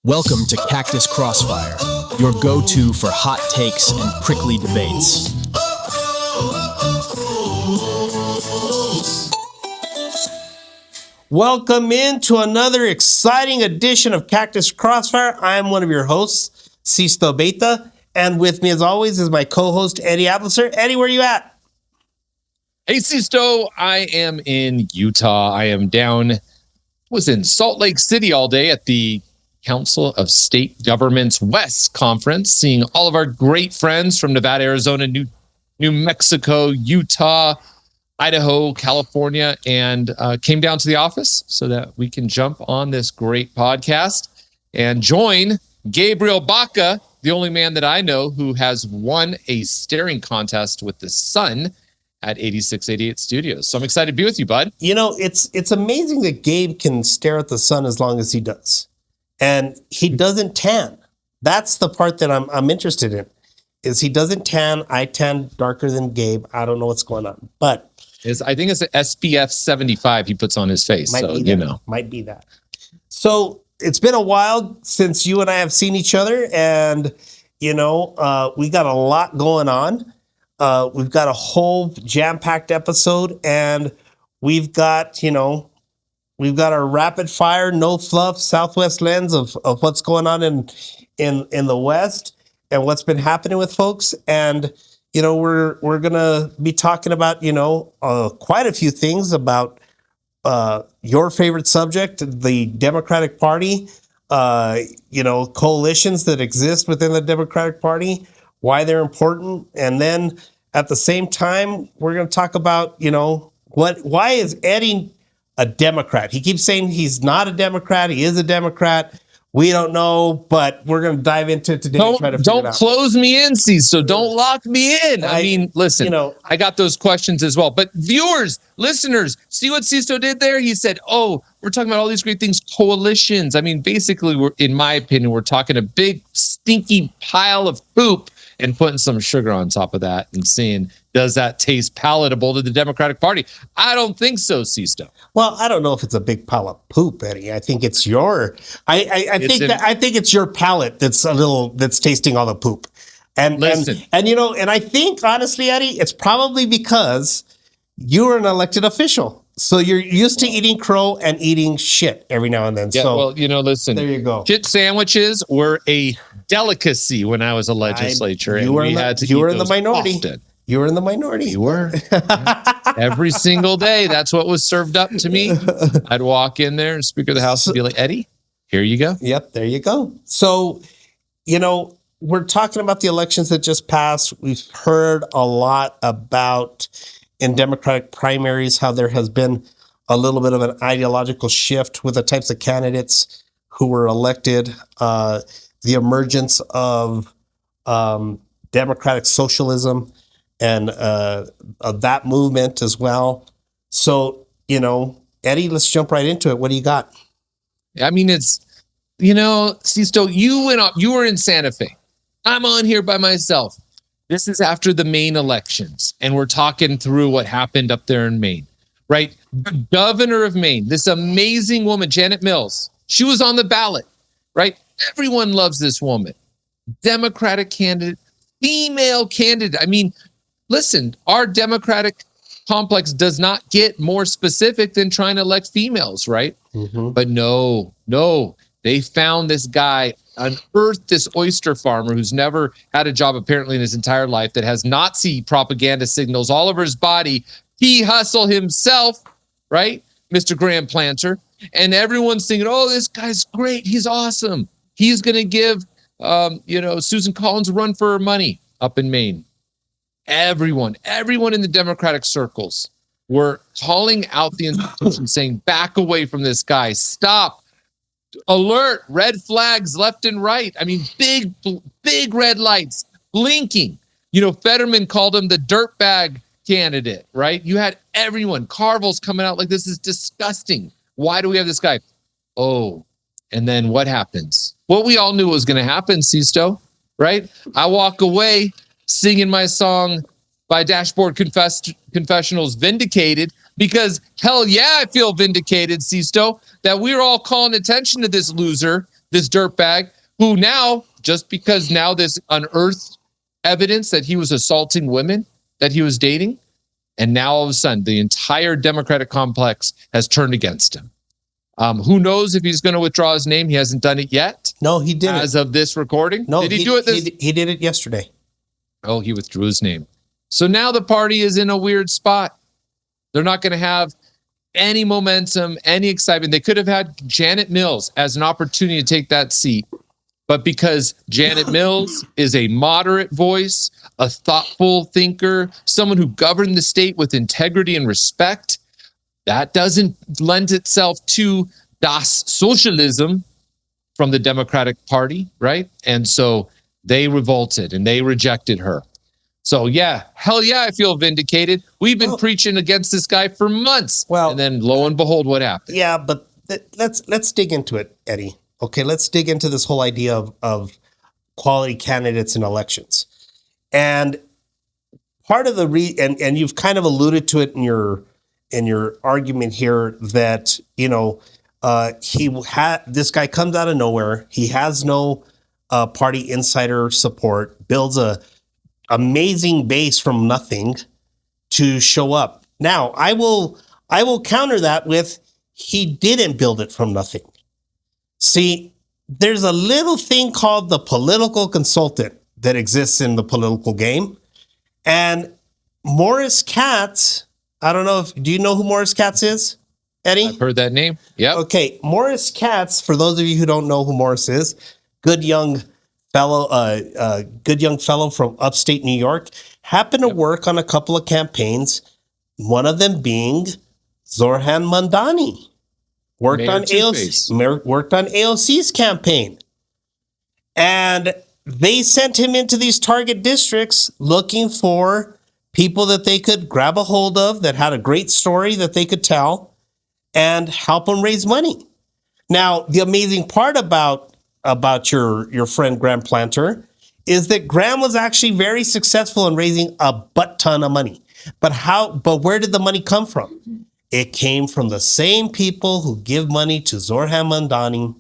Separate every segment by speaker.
Speaker 1: Welcome to Cactus Crossfire, your go-to for hot takes and prickly debates.
Speaker 2: Welcome into another exciting edition of Cactus Crossfire. I am one of your hosts, Sisto, Abeyta, and with me as always is my co-host, Eddie Ableser. Eddie, where are you at?
Speaker 3: Hey, Sisto, I am in Utah. I am was in Salt Lake City all day at the Council of State Governments West Conference, seeing all of our great friends from Nevada, Arizona, New Mexico, Utah, Idaho, California, and came down to the office so that we can jump on this great podcast and join Gabriel Baca, the only man that I know who has won a staring contest with the sun at 8688 Studios. So I'm excited to be with you, bud.
Speaker 2: You know, it's amazing that Gabe can stare at the sun as long as he does. And he doesn't tan. That's the part that I'm interested in, is he doesn't tan. I tan darker than Gabe. I don't know what's going on. But
Speaker 3: I think it's an SPF 75 he puts on his face.
Speaker 2: Might be that. So it's been a while since you and I have seen each other. And, we got a lot going on. We've got a whole jam-packed episode. And we've got our rapid fire, no fluff, Southwest lens of what's going on in the West and what's been happening with folks. And, we're going to be talking about, quite a few things about your favorite subject, the Democratic Party, coalitions that exist within the Democratic Party, why they're important. And then at the same time, we're going to talk about, why is Eddie a Democrat? He keeps saying he's not a Democrat. He is a Democrat. We don't know, but we're going to dive into it today.
Speaker 3: Don't close me in, Sisto. Don't lock me in. I mean, listen, I got those questions as well. But viewers, listeners, see what Sisto did there? He said, we're talking about all these great things, coalitions. I mean, basically, in my opinion, we're talking a big, stinky pile of poop and putting some sugar on top of that and seeing, does that taste palatable to the Democratic Party? I don't think so, Sisto.
Speaker 2: Well, I don't know if it's a big pile of poop, Eddie. I think it's I think it's your palate that's tasting all the poop. And I think honestly, Eddie, it's probably because you're an elected official. So you're used to eating crow and eating shit every now and then.
Speaker 3: Yeah,
Speaker 2: so
Speaker 3: listen.
Speaker 2: There you go.
Speaker 3: Shit sandwiches were a delicacy when I was a legislature.
Speaker 2: You were in the minority.
Speaker 3: Often.
Speaker 2: You were in the minority.
Speaker 3: You were. Every single day, that's what was served up to me. I'd walk in there and Speaker of the House would be like, Eddie, here you go.
Speaker 2: Yep, there you go. So, we're talking about the elections that just passed. We've heard a lot about in Democratic primaries how there has been a little bit of an ideological shift with the types of candidates who were elected, the emergence of democratic socialism and of that movement as well. So, Eddie, let's jump right into it. What do you got?
Speaker 3: I mean, it's, Sisto, you were in Santa Fe. I'm on here by myself. This is after the Maine elections, and we're talking through what happened up there in Maine, right? The governor of Maine, this amazing woman, Janet Mills, she was on the ballot, right? Everyone loves this woman. Democratic candidate, female candidate. I mean, listen, our Democratic complex does not get more specific than trying to elect females, right? Mm-hmm. But no, they found this guy, unearthed this oyster farmer who's never had a job apparently in his entire life, that has Nazi propaganda signals all over his body. He hustle himself, right? Mr. Graham Planter. And everyone's thinking, this guy's great. He's awesome. He's going to give, Susan Collins a run for her money up in Maine. Everyone in the Democratic circles were calling out the institution, saying, back away from this guy. Stop. Alert, red flags left and right. I mean, big red lights blinking. Fetterman called him the dirtbag candidate, right? You had everyone, Carville's coming out like, this is disgusting. Why do we have this guy? And then what happens? What we all knew was going to happen, Sisto, right? I walk away singing my song by Dashboard Confessionals, Vindicated, because hell yeah, I feel vindicated, Sisto, that we're all calling attention to this loser this dirtbag who now, just because now this unearthed evidence that he was assaulting women that he was dating, and now all of a sudden the entire Democratic complex has turned against him. Who knows if he's going to withdraw his name? He hasn't done it yet.
Speaker 2: No, he didn't.
Speaker 3: As of this recording?
Speaker 2: No,
Speaker 3: did he do it this?
Speaker 2: He did it yesterday.
Speaker 3: Oh, he withdrew his name. So now the party is in a weird spot. They're not going to have any momentum, any excitement. They could have had Janet Mills as an opportunity to take that seat. But because Janet Mills is a moderate voice, a thoughtful thinker, someone who governed the state with integrity and respect, that doesn't lend itself to Das Socialism from the Democratic Party, right? And so they revolted and they rejected her. So yeah, hell yeah, I feel vindicated. We've been preaching against this guy for months.
Speaker 2: Well,
Speaker 3: and then lo and behold, what happened?
Speaker 2: Yeah, but let's dig into it, Eddie. Okay, let's dig into this whole idea of quality candidates in elections. And part of the and you've kind of alluded to it in your argument here that, you know, this guy comes out of nowhere. He has no party insider support, builds a amazing base from nothing to show up. Now, I will counter that with he didn't build it from nothing. See, there's a little thing called the political consultant that exists in the political game. And Morris Katz, I don't know do you know who Morris Katz is, Eddie?
Speaker 3: I've heard that name. Yeah.
Speaker 2: Okay. Morris Katz, for those of you who don't know who Morris is, good young fellow from upstate New York, happened to work on a couple of campaigns, one of them being Zoran Mandani. Worked on AOC's campaign. And they sent him into these target districts looking for people that they could grab a hold of that had a great story that they could tell and help them raise money. Now, the amazing part about your friend Graham Planter is that Graham was actually very successful in raising a butt ton of money. But where did the money come from? It came from the same people who give money to Zoran Mandani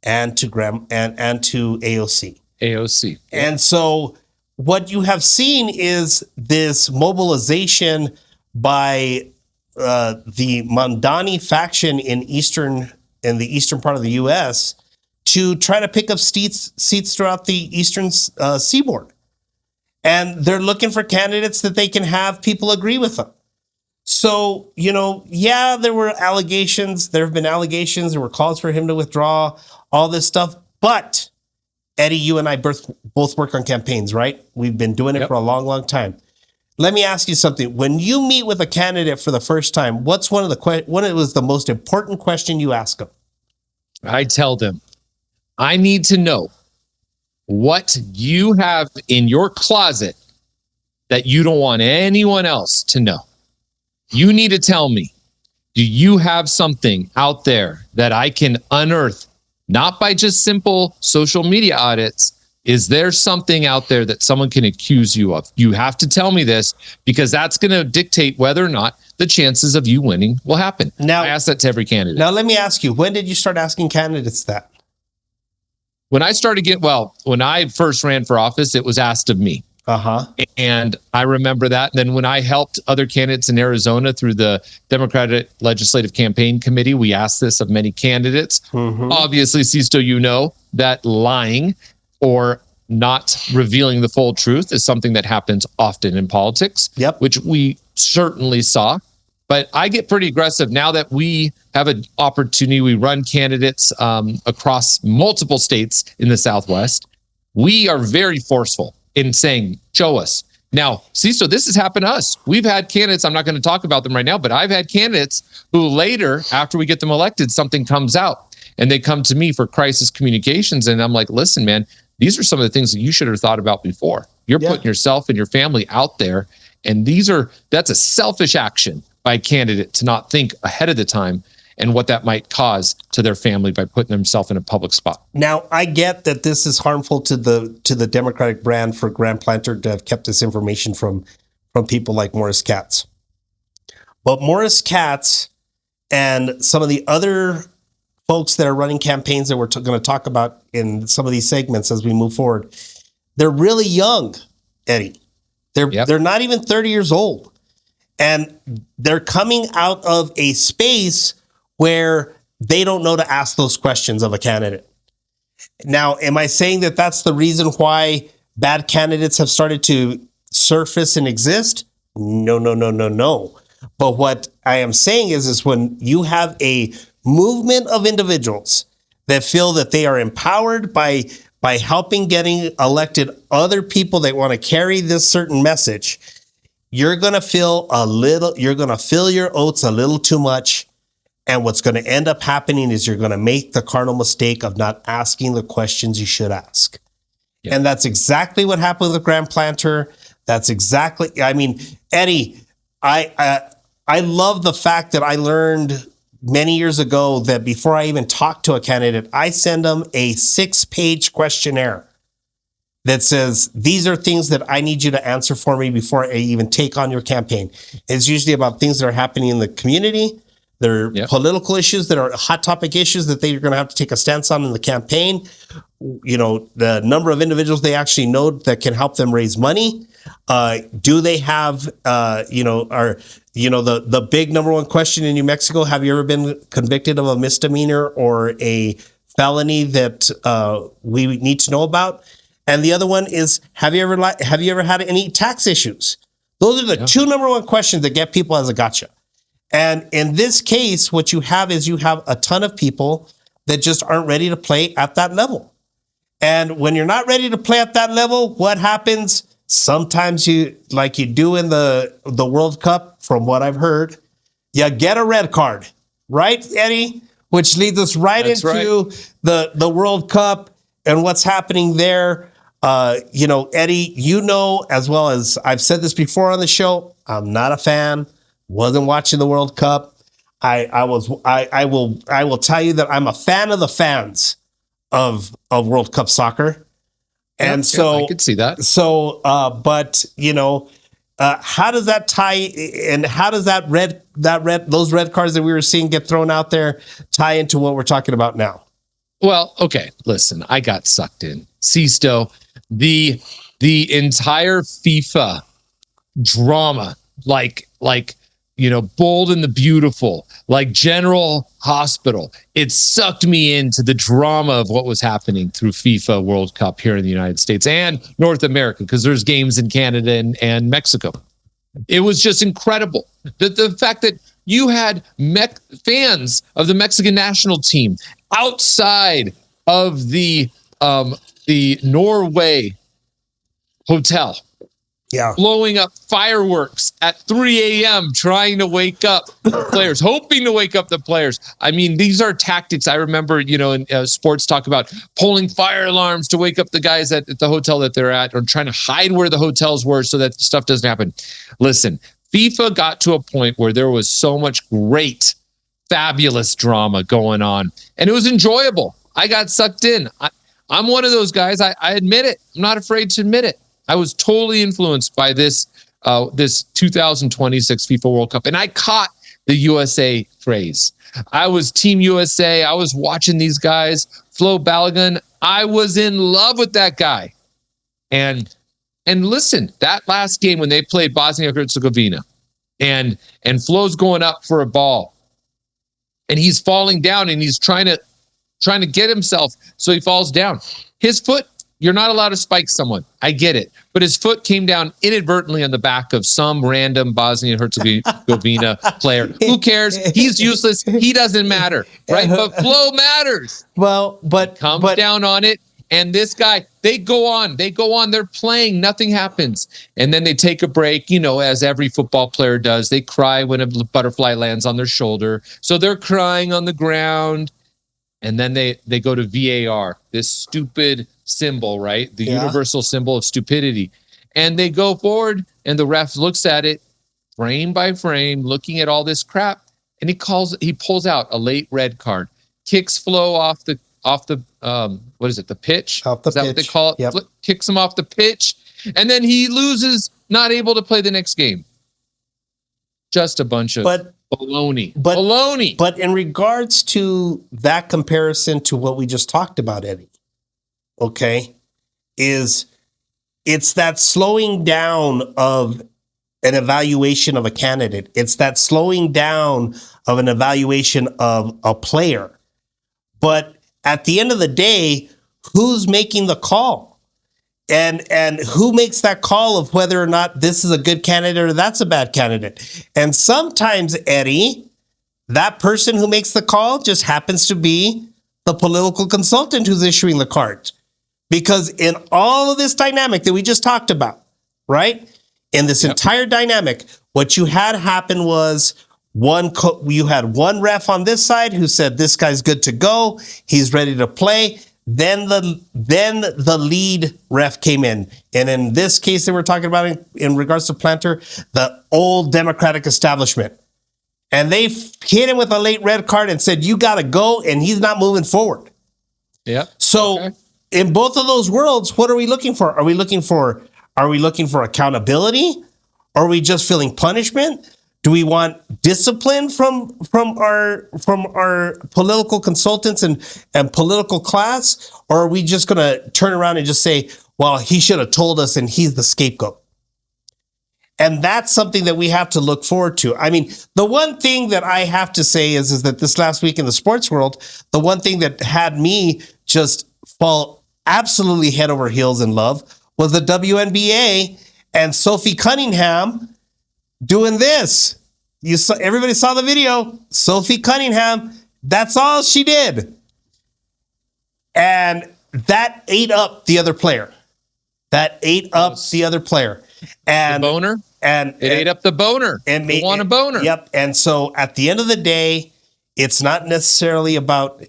Speaker 2: and to Graham and to AOC.
Speaker 3: AOC.
Speaker 2: And so what you have seen is this mobilization by the Mandani faction in the eastern part of the U.S. to try to pick up seats throughout the eastern seaboard. And they're looking for candidates that they can have people agree with them. So, you know, yeah, there were allegations. There have been allegations. There were calls for him to withdraw, all this stuff. But, Eddie, you and I both work on campaigns, right? We've been doing it for a long, long time. Let me ask you something. When you meet with a candidate for the first time, what was the most important question you ask them?
Speaker 3: I tell them, I need to know what you have in your closet that you don't want anyone else to know. You need to tell me, do you have something out there that I can unearth, not by just simple social media audits? Is there something out there that someone can accuse you of? You have to tell me this because that's going to dictate whether or not the chances of you winning will happen. Now, I ask that to every candidate.
Speaker 2: Now, let me ask you, when did you start asking candidates that?
Speaker 3: When I when I first ran for office, it was asked of me. And I remember that. And then when I helped other candidates in Arizona through the Democratic Legislative Campaign Committee, we asked this of many candidates. Obviously, Sisto, you know that lying or not revealing the full truth is something that happens often in politics, which we certainly saw. But I get pretty aggressive now that we have an opportunity. We run candidates across multiple states in the Southwest. We are very forceful in saying, show us. Now, Sisto, this has happened to us. We've had candidates, I'm not going to talk about them right now, but I've had candidates who later, after we get them elected, something comes out and they come to me for crisis communications. And I'm like, listen, man, these are some of the things that you should have thought about before. You're putting yourself and your family out there. And that's a selfish action by a candidate to not think ahead of the time and what that might cause to their family by putting themselves in a public spot.
Speaker 2: Now, I get that this is harmful to the Democratic brand for Graham Planter to have kept this information from people like Morris Katz. But Morris Katz and some of the other folks that are running campaigns that we're going to talk about in some of these segments as we move forward, they're really young, Eddie. They're not even 30 years old. And they're coming out of a space where they don't know to ask those questions of a candidate. Now, am I saying that that's the reason why bad candidates have started to surface and exist? No. But what I am saying is when you have a movement of individuals that feel that they are empowered by helping getting elected other people that want to carry this certain message, you're going to fill your oats a little too much. And what's going to end up happening is you're going to make the cardinal mistake of not asking the questions you should ask. Yeah. And that's exactly what happened with the Grand Planter. That's exactly, I mean, Eddie, I love the fact that I learned many years ago that before I even talk to a candidate, I send them a 6-page questionnaire that says, these are things that I need you to answer for me before I even take on your campaign. It's usually about things that are happening in the community. There are political issues that are hot topic issues that they're going to have to take a stance on in the campaign. You know, the number of individuals they actually know that can help them raise money. Do they have, the big number one question in New Mexico, have you ever been convicted of a misdemeanor or a felony that we need to know about? And the other one is, have you ever had any tax issues? Those are the two number one questions that get people as a gotcha. And in this case, what you have is you have a ton of people that just aren't ready to play at that level. And when you're not ready to play at that level, what happens? Sometimes you, like you do in the World Cup, from what I've heard, you get a red card, right, Eddie? Which leads us into the World Cup and what's happening there. Eddie, as well as I've said this before on the show, I'm not a fan. Wasn't watching the World Cup. I will tell you that I'm a fan of the fans of World Cup soccer. And so
Speaker 3: I could see that.
Speaker 2: So, how does that tie, and how does those red cards that we were seeing get thrown out there tie into what we're talking about now?
Speaker 3: Well, okay, listen, I got sucked in. Sisto, the entire FIFA drama, like Bold and the Beautiful, like General Hospital. It sucked me into the drama of what was happening through FIFA World Cup here in the United States and North America, because there's games in Canada and Mexico. It was just incredible. The fact that you had fans of the Mexican national team outside of the Norway hotel, blowing up fireworks at 3 a.m., trying to wake up the players, hoping to wake up the players. I mean, these are tactics. I remember, in sports talk about pulling fire alarms to wake up the guys at the hotel that they're at, or trying to hide where the hotels were so that stuff doesn't happen. Listen, FIFA got to a point where there was so much great, fabulous drama going on, and it was enjoyable. I got sucked in. I'm one of those guys. I admit it. I'm not afraid to admit it. I was totally influenced by this 2026 FIFA World Cup, and I caught the USA phrase. I was Team USA. I was watching these guys. Flo Balogun, I was in love with that guy. And listen, that last game when they played Bosnia-Herzegovina, and Flo's going up for a ball, and he's falling down, and he's trying to get himself, so he falls down. His foot. You're not allowed to spike someone. I get it. But his foot came down inadvertently on the back of some random Bosnia-Herzegovina player. Who cares? He's useless. He doesn't matter, right? But Flo matters.
Speaker 2: Well, but
Speaker 3: comes down on it. And this guy, they go on. They're playing. Nothing happens. And then they take a break, as every football player does. They cry when a butterfly lands on their shoulder. So they're crying on the ground. And then they go to VAR, this stupid symbol, right? The universal symbol of stupidity. And they go forward, and the ref looks at it frame by frame, looking at all this crap, and he pulls out a late red card, kicks Flo off the what is it, the pitch?
Speaker 2: Off the
Speaker 3: is that
Speaker 2: pitch.
Speaker 3: What they call it?
Speaker 2: Yep.
Speaker 3: Kicks him off the pitch, and then he loses, not able to play the next game. Just a bunch of Baloney.
Speaker 2: But
Speaker 3: Baloney.
Speaker 2: But in regards to that comparison to what we just talked about, Eddie, okay, it's that slowing down of an evaluation of a candidate. It's that slowing down of an evaluation of a player. But at the end of the day, who's making the call? And who makes that call of whether or not this is a good candidate or that's a bad candidate? And sometimes, Eddie, that person who makes the call just happens to be the political consultant who's issuing the cards. Because in all of this dynamic that we just talked about, right? In this entire dynamic, what you had happen was you had one ref on this side who said, this guy's good to go. He's ready to play. Then the lead ref came in. And in this case that we're talking about in regards to Planter, the old Democratic establishment. And they hit him with a late red card and said, you got to go. And he's not moving forward.
Speaker 3: Yeah.
Speaker 2: So in both of those worlds, what are we looking for? Are we looking for accountability? Are we just feeling punishment? Do we want discipline from our political consultants and political class? Or are we just going to turn around and just say, well, he should have told us and he's the scapegoat? And that's something that we have to look forward to. I mean, the one thing that I have to say is that this last week in the sports world, the one thing that had me just fall absolutely head over heels in love was the WNBA and Sophie Cunningham doing this. Everybody saw the video. Sophie Cunningham, that's all she did. And that ate up the other player. And
Speaker 3: the boner?
Speaker 2: And
Speaker 3: it ate up the boner. And they want a boner.
Speaker 2: Yep. And so at the end of the day, it's not necessarily about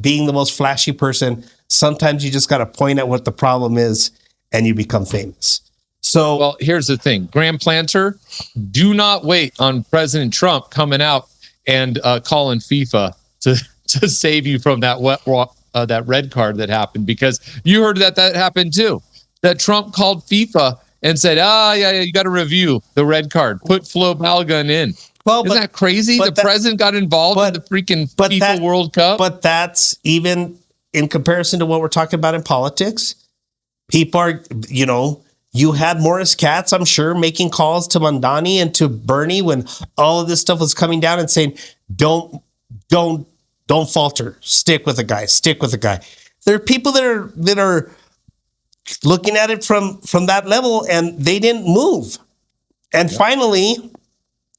Speaker 2: being the most flashy person. Sometimes you just got to point at what the problem is and you become famous. So,
Speaker 3: well, here's the thing. Graham Planter, do not wait on President Trump coming out and calling FIFA to save you from that that red card that happened, because you heard that happened too. That Trump called FIFA and said, you got to review the red card. Put Flo Balgun in. Well, isn't that crazy? The president got involved in the freaking FIFA World Cup.
Speaker 2: But that's even in comparison to what we're talking about in politics. People are, you had Morris Katz, I'm sure, making calls to Mandani and to Bernie when all of this stuff was coming down and saying, don't falter. Stick with the guy. There are people that are looking at it from that level and they didn't move. And finally,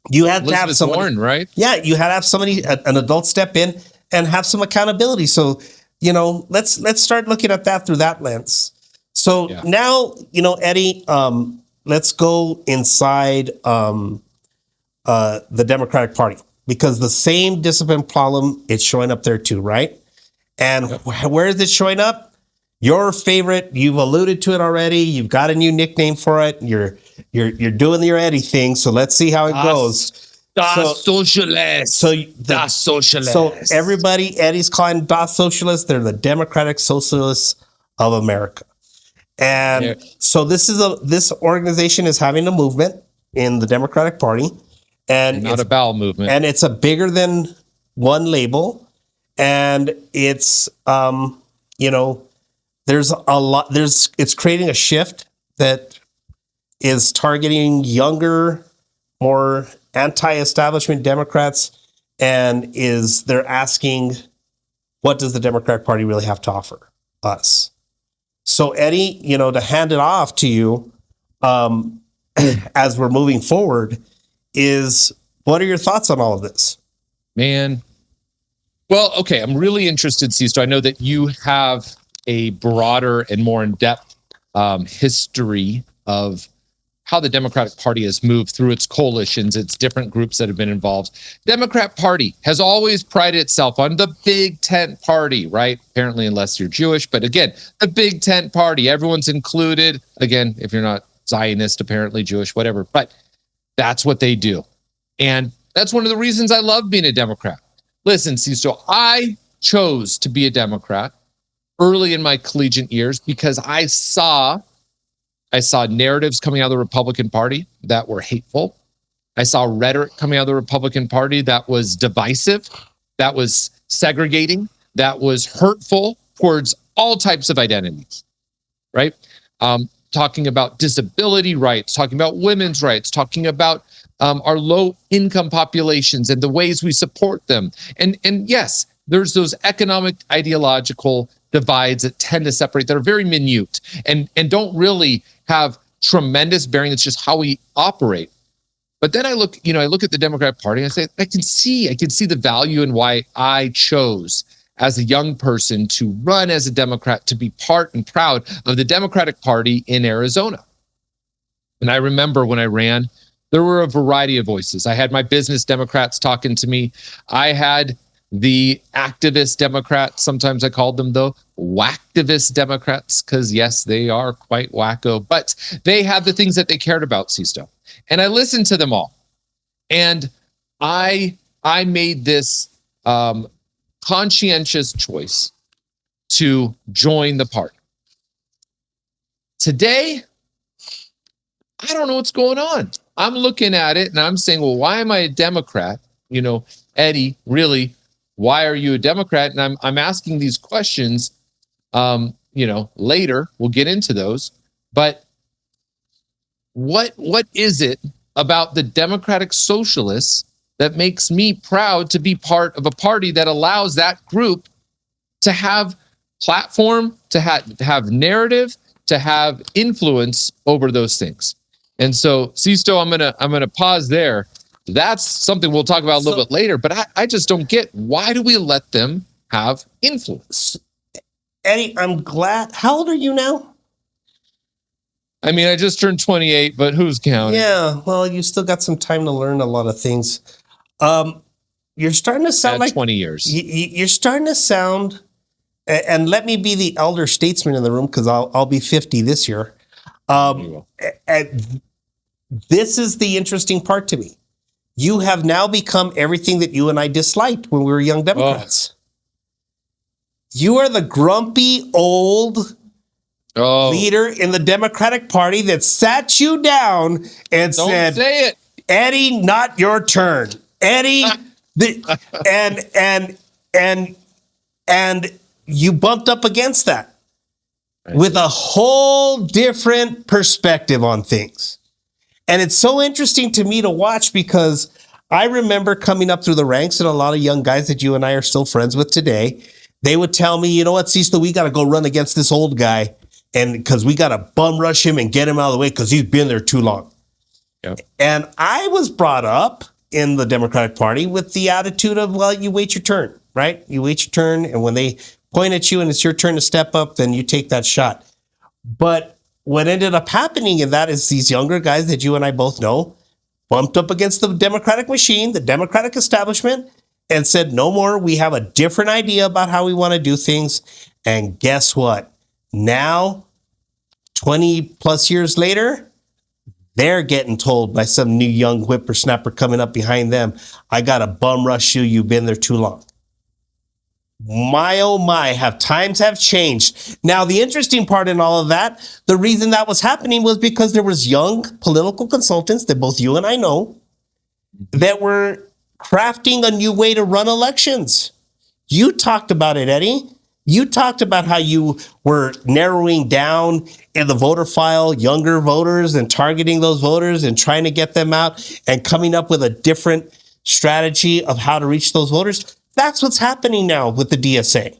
Speaker 2: you had
Speaker 3: Elizabeth
Speaker 2: to have somebody,
Speaker 3: Warren, right?
Speaker 2: Yeah, you had to have somebody, an adult, step in and have some accountability. So, let's start looking at that through that lens. So now, Eddie, let's go inside the Democratic Party, because the same discipline problem, it's showing up there too, right? And where is it showing up? Your favorite, you've alluded to it already. You've got a new nickname for it. You're doing your Eddie thing. So let's see how it goes.
Speaker 3: Socialist. Socialist.
Speaker 2: So everybody, Eddie's calling Das Socialist. They're the Democratic Socialists of America. And so this organization is having a movement in the Democratic Party, and
Speaker 3: not a bowel movement,
Speaker 2: and it's a bigger than one label, and it's there's a lot. It's creating a shift that is targeting younger, more anti-establishment Democrats, and they're asking, what does the Democratic Party really have to offer us? So, Eddie, to hand it off to you as we're moving forward, what are your thoughts on all of this?
Speaker 3: Man. Well, okay, I'm really interested, Sisto. I know that you have a broader and more in-depth history of how the Democratic Party has moved through its coalitions, its different groups that have been involved. Democrat Party has always prided itself on the big tent party, right? Apparently, unless you're Jewish, but again, the big tent party, everyone's included. Again, if you're not Zionist, apparently Jewish, whatever, but that's what they do. And that's one of the reasons I love being a Democrat. Listen, Sisto, I chose to be a Democrat early in my collegiate years because I saw narratives coming out of the Republican Party that were hateful. I saw rhetoric coming out of the Republican Party that was divisive, that was segregating, that was hurtful towards all types of identities, right? Talking about disability rights, talking about women's rights, talking about our low-income populations and the ways we support them. And yes, there's those economic ideological divides that tend to separate, that are very minute and don't really have tremendous bearing. It's just how we operate. But then I look at the Democratic Party and I say, I can see the value in why I chose as a young person to run as a Democrat, to be part and proud of the Democratic Party in Arizona. And I remember when I ran, there were a variety of voices. I had my business Democrats talking to me. I had the activist Democrats, sometimes I called them the whacktivist Democrats, because yes, they are quite wacko, but they had the things that they cared about, Sisto. And I listened to them all. And I made this conscientious choice to join the party. Today, I don't know what's going on. I'm looking at it and I'm saying, well, why am I a Democrat? Eddie, really, why are you a Democrat? And I'm asking these questions, later. We'll get into those. But what is it about the Democratic Socialists that makes me proud to be part of a party that allows that group to have platform, to have narrative, to have influence over those things? And so, Sisto, I'm gonna pause there. That's something we'll talk about a little bit later, but I just don't get, why do we let them have influence?
Speaker 2: Eddie, I'm glad. How old are you now?
Speaker 3: I mean, I just turned 28, but who's counting?
Speaker 2: Yeah, well, you still got some time to learn a lot of things. You're starting to sound like
Speaker 3: 20 years.
Speaker 2: You're starting to sound, and let me be the elder statesman in the room because I'll be 50 this year. This is the interesting part to me. You have now become everything that you and I disliked when we were young Democrats. You are the grumpy old leader in the Democratic Party that sat you down and said,
Speaker 3: say it,
Speaker 2: Eddie, not your turn. Eddie, and you bumped up against that with a whole different perspective on things. And it's so interesting to me to watch because I remember coming up through the ranks and a lot of young guys that you and I are still friends with today, they would tell me, you know what, Sisto, we got to go run against this old guy and because we got to bum rush him and get him out of the way because he's been there too long. Yep. And I was brought up in the Democratic Party with the attitude of, well, you wait your turn, right? You wait your turn. And when they point at you and it's your turn to step up, then you take that shot. But what ended up happening in that is these younger guys that you and I both know bumped up against the Democratic machine, the Democratic establishment, and said, no more. We have a different idea about how we want to do things. And guess what? Now, 20 plus years later, they're getting told by some new young whippersnapper coming up behind them, I got to bum rush you. You've been there too long. My, oh my, times have changed. Now, the interesting part in all of that, the reason that was happening was because there was young political consultants that both you and I know that were crafting a new way to run elections. You talked about it, Eddie. You talked about how you were narrowing down in the voter file younger voters and targeting those voters and trying to get them out and coming up with a different strategy of how to reach those voters. That's what's happening now with the DSA.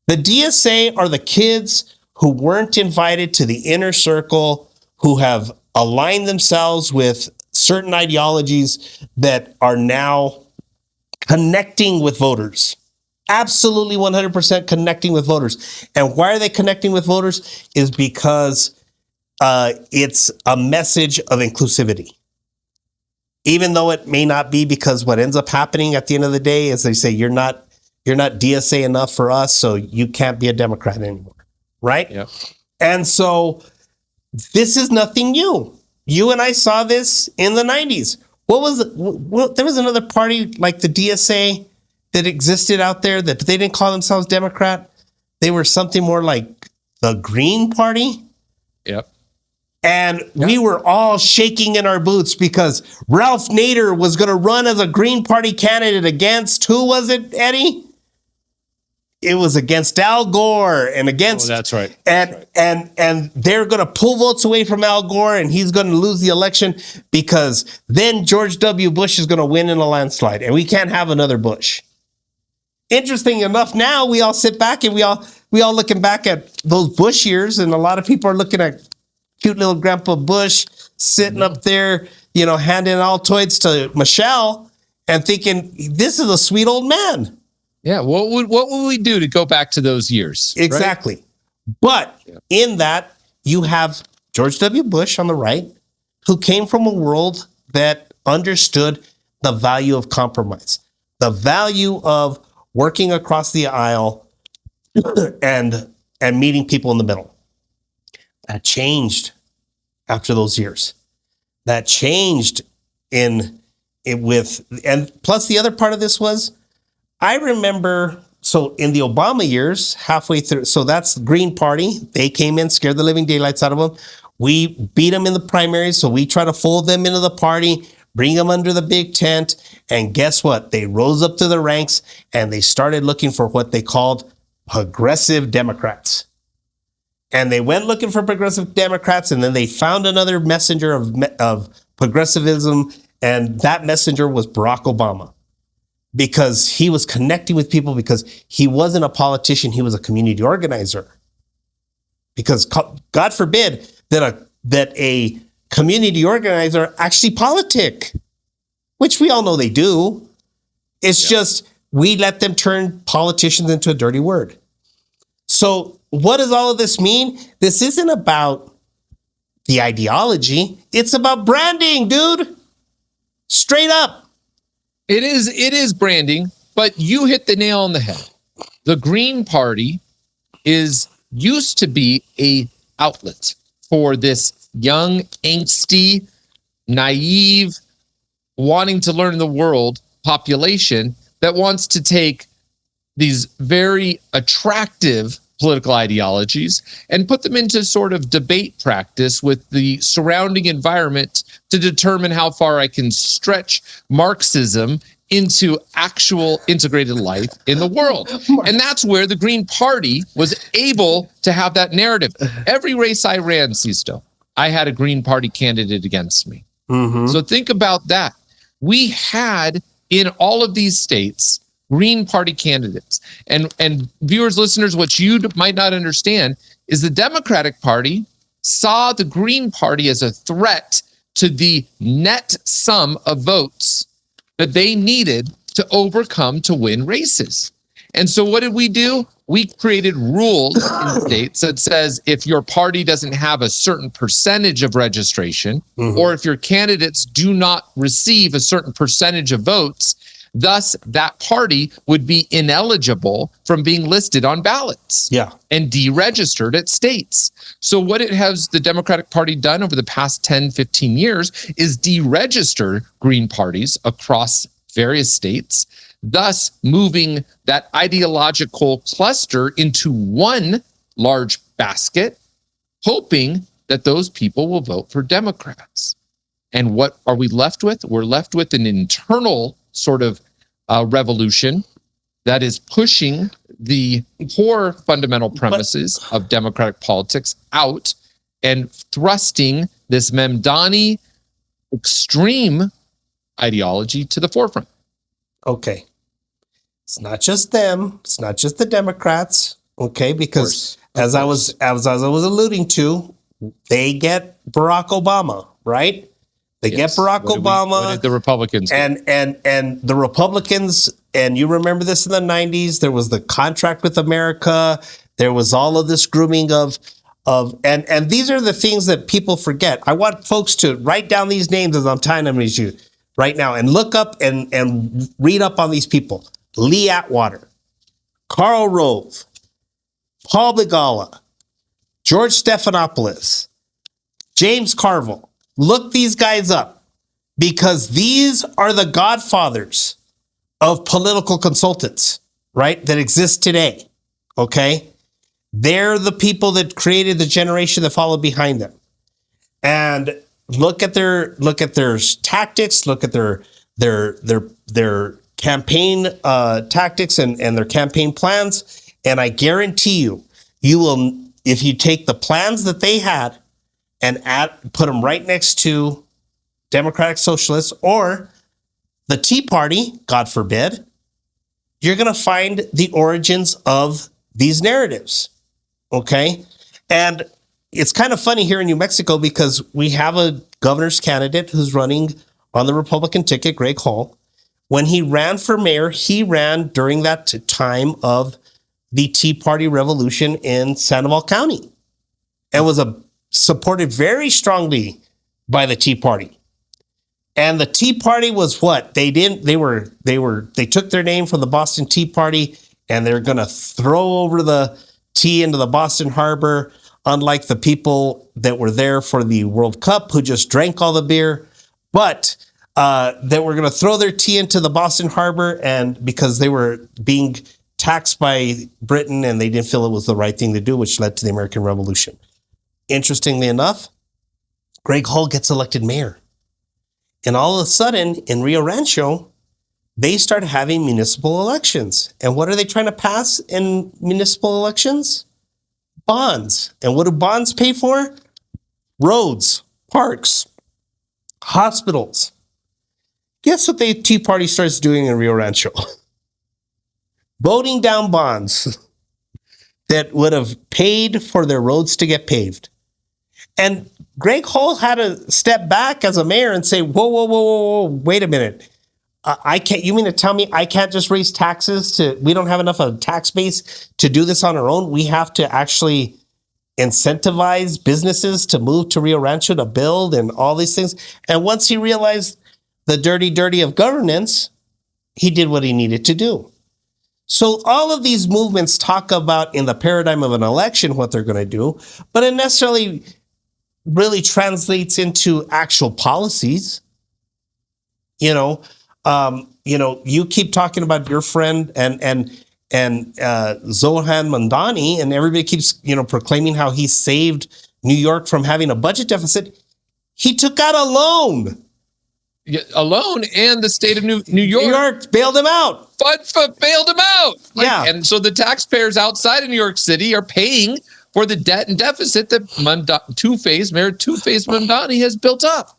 Speaker 2: The DSA are the kids who weren't invited to the inner circle, who have aligned themselves with certain ideologies that are now connecting with voters. Absolutely 100% connecting with voters. And why are they connecting with voters? Is because it's a message of inclusivity. Even though it may not be, because what ends up happening at the end of the day is they say, you're not DSA enough for us, so you can't be a Democrat anymore, right?
Speaker 3: Yep.
Speaker 2: And so this is nothing new. You and I saw this in the 90s. What was it? Well, there was another party like the DSA that existed out there that they didn't call themselves Democrat. They were something more like the Green Party.
Speaker 3: Yep.
Speaker 2: And we were all shaking in our boots because Ralph Nader was going to run as a Green Party candidate against, who was it, Eddie? It was against Al Gore and against.
Speaker 3: Oh, that's right.
Speaker 2: And they're going to pull votes away from Al Gore, and he's going to lose the election because then George W. Bush is going to win in a landslide, and we can't have another Bush. Interesting enough, now we all sit back and we all looking back at those Bush years, and a lot of people are looking at cute little Grandpa Bush sitting up there, handing Altoids to Michelle and thinking, this is a sweet old man.
Speaker 3: Yeah, what would we do to go back to those years?
Speaker 2: Exactly. Right? But in that, you have George W. Bush on the right, who came from a world that understood the value of compromise, the value of working across the aisle and meeting people in the middle. That changed after those years. That changed and plus the other part of this was, I remember, so in the Obama years, halfway through, so that's the Green Party. They came in, scared the living daylights out of them. We beat them in the primaries, so we try to fold them into the party, bring them under the big tent, and guess what? They rose up to the ranks, and they started looking for what they called progressive Democrats. And they went looking for progressive Democrats, and then they found another messenger of progressivism, and that messenger was Barack Obama. Because he was connecting with people, because he wasn't a politician, he was a community organizer. Because God forbid that a community organizer actually politic, which we all know they do. It's just we let them turn politicians into a dirty word. So what does all of this mean? This isn't about the ideology. It's about branding, dude. Straight up.
Speaker 3: It is branding, but you hit the nail on the head. The Green Party used to be a outlet for this young, angsty, naive, wanting to learn the world population that wants to take these very attractive political ideologies and put them into sort of debate practice with the surrounding environment to determine how far I can stretch Marxism into actual integrated life in the world. And that's where the Green Party was able to have that narrative. Every race I ran, Sisto, I had a Green Party candidate against me. Mm-hmm. So think about that. We had in all of these states Green Party candidates. And viewers, listeners, what you might not understand is the Democratic Party saw the Green Party as a threat to the net sum of votes that they needed to overcome to win races. And so what did we do? We created rules in states that says if your party doesn't have a certain percentage of registration, or if your candidates do not receive a certain percentage of votes, thus that party would be ineligible from being listed on ballots and deregistered at states. So what has the Democratic Party done over the past 10, 15 years is deregister Green parties across various states, thus moving that ideological cluster into one large basket, hoping that those people will vote for Democrats. And what are we left with? We're left with an internal sort of revolution that is pushing the core fundamental premises of democratic politics out and thrusting this Memdani extreme ideology to the forefront.
Speaker 2: Okay. It's not just them. It's not just the Democrats. Okay. Because as I was alluding to, they get Barack Obama, right? They get Barack Obama.
Speaker 3: What did the Republicans do?
Speaker 2: And the Republicans, and you remember this in the 90s, there was the contract with America. There was all of this grooming and these are the things that people forget. I want folks to write down these names as I'm tying them to you right now and look up and read up on these people. Lee Atwater, Karl Rove, Paul Begala, George Stephanopoulos, James Carville. Look these guys up because these are the godfathers of political consultants, right? That exist today. Okay. They're the people that created the generation that followed behind them. and look at their tactics, look at their campaign tactics and their campaign plans. And I guarantee you will, if you take the plans that they had and put them right next to Democratic Socialists or the Tea Party, God forbid, you're going to find the origins of these narratives. Okay. And it's kind of funny here in New Mexico because we have a governor's candidate who's running on the Republican ticket, Greg Hall. When he ran for mayor, he ran during that time of the Tea Party revolution in Sandoval County and was supported very strongly by the Tea Party. And the Tea Party was what? They took their name from the Boston Tea Party and they're going to throw over the tea into the Boston Harbor, unlike the people that were there for the World Cup who just drank all the beer. But that were going to throw their tea into the Boston Harbor, and because they were being taxed by Britain and they didn't feel it was the right thing to do, which led to the American Revolution. Interestingly enough, Greg Hall gets elected mayor. And all of a sudden, in Rio Rancho, they start having municipal elections. And what are they trying to pass in municipal elections? Bonds. And what do bonds pay for? Roads, parks, hospitals. Guess what the Tea Party starts doing in Rio Rancho? Voting down bonds that would have paid for their roads to get paved. And Greg Hall had to step back as a mayor and say, whoa, wait a minute. I can't, you mean to tell me I can't just raise taxes we don't have enough of a tax base to do this on our own? We have to actually incentivize businesses to move to Rio Rancho to build and all these things. And once he realized the dirty of governance, he did what he needed to do. So all of these movements talk about in the paradigm of an election what they're going to do, but it necessarily really translates into actual policies. You keep talking about your friend and Zohan Mandani, and everybody keeps, proclaiming how he saved New York from having a budget deficit. He took out a loan.
Speaker 3: Yeah, alone, and the state of New York.
Speaker 2: New York bailed him out.
Speaker 3: Bailed him out.
Speaker 2: Yeah.
Speaker 3: And so the taxpayers outside of New York City are paying for the debt and deficit that Mayor Two-Face Mandani has built up.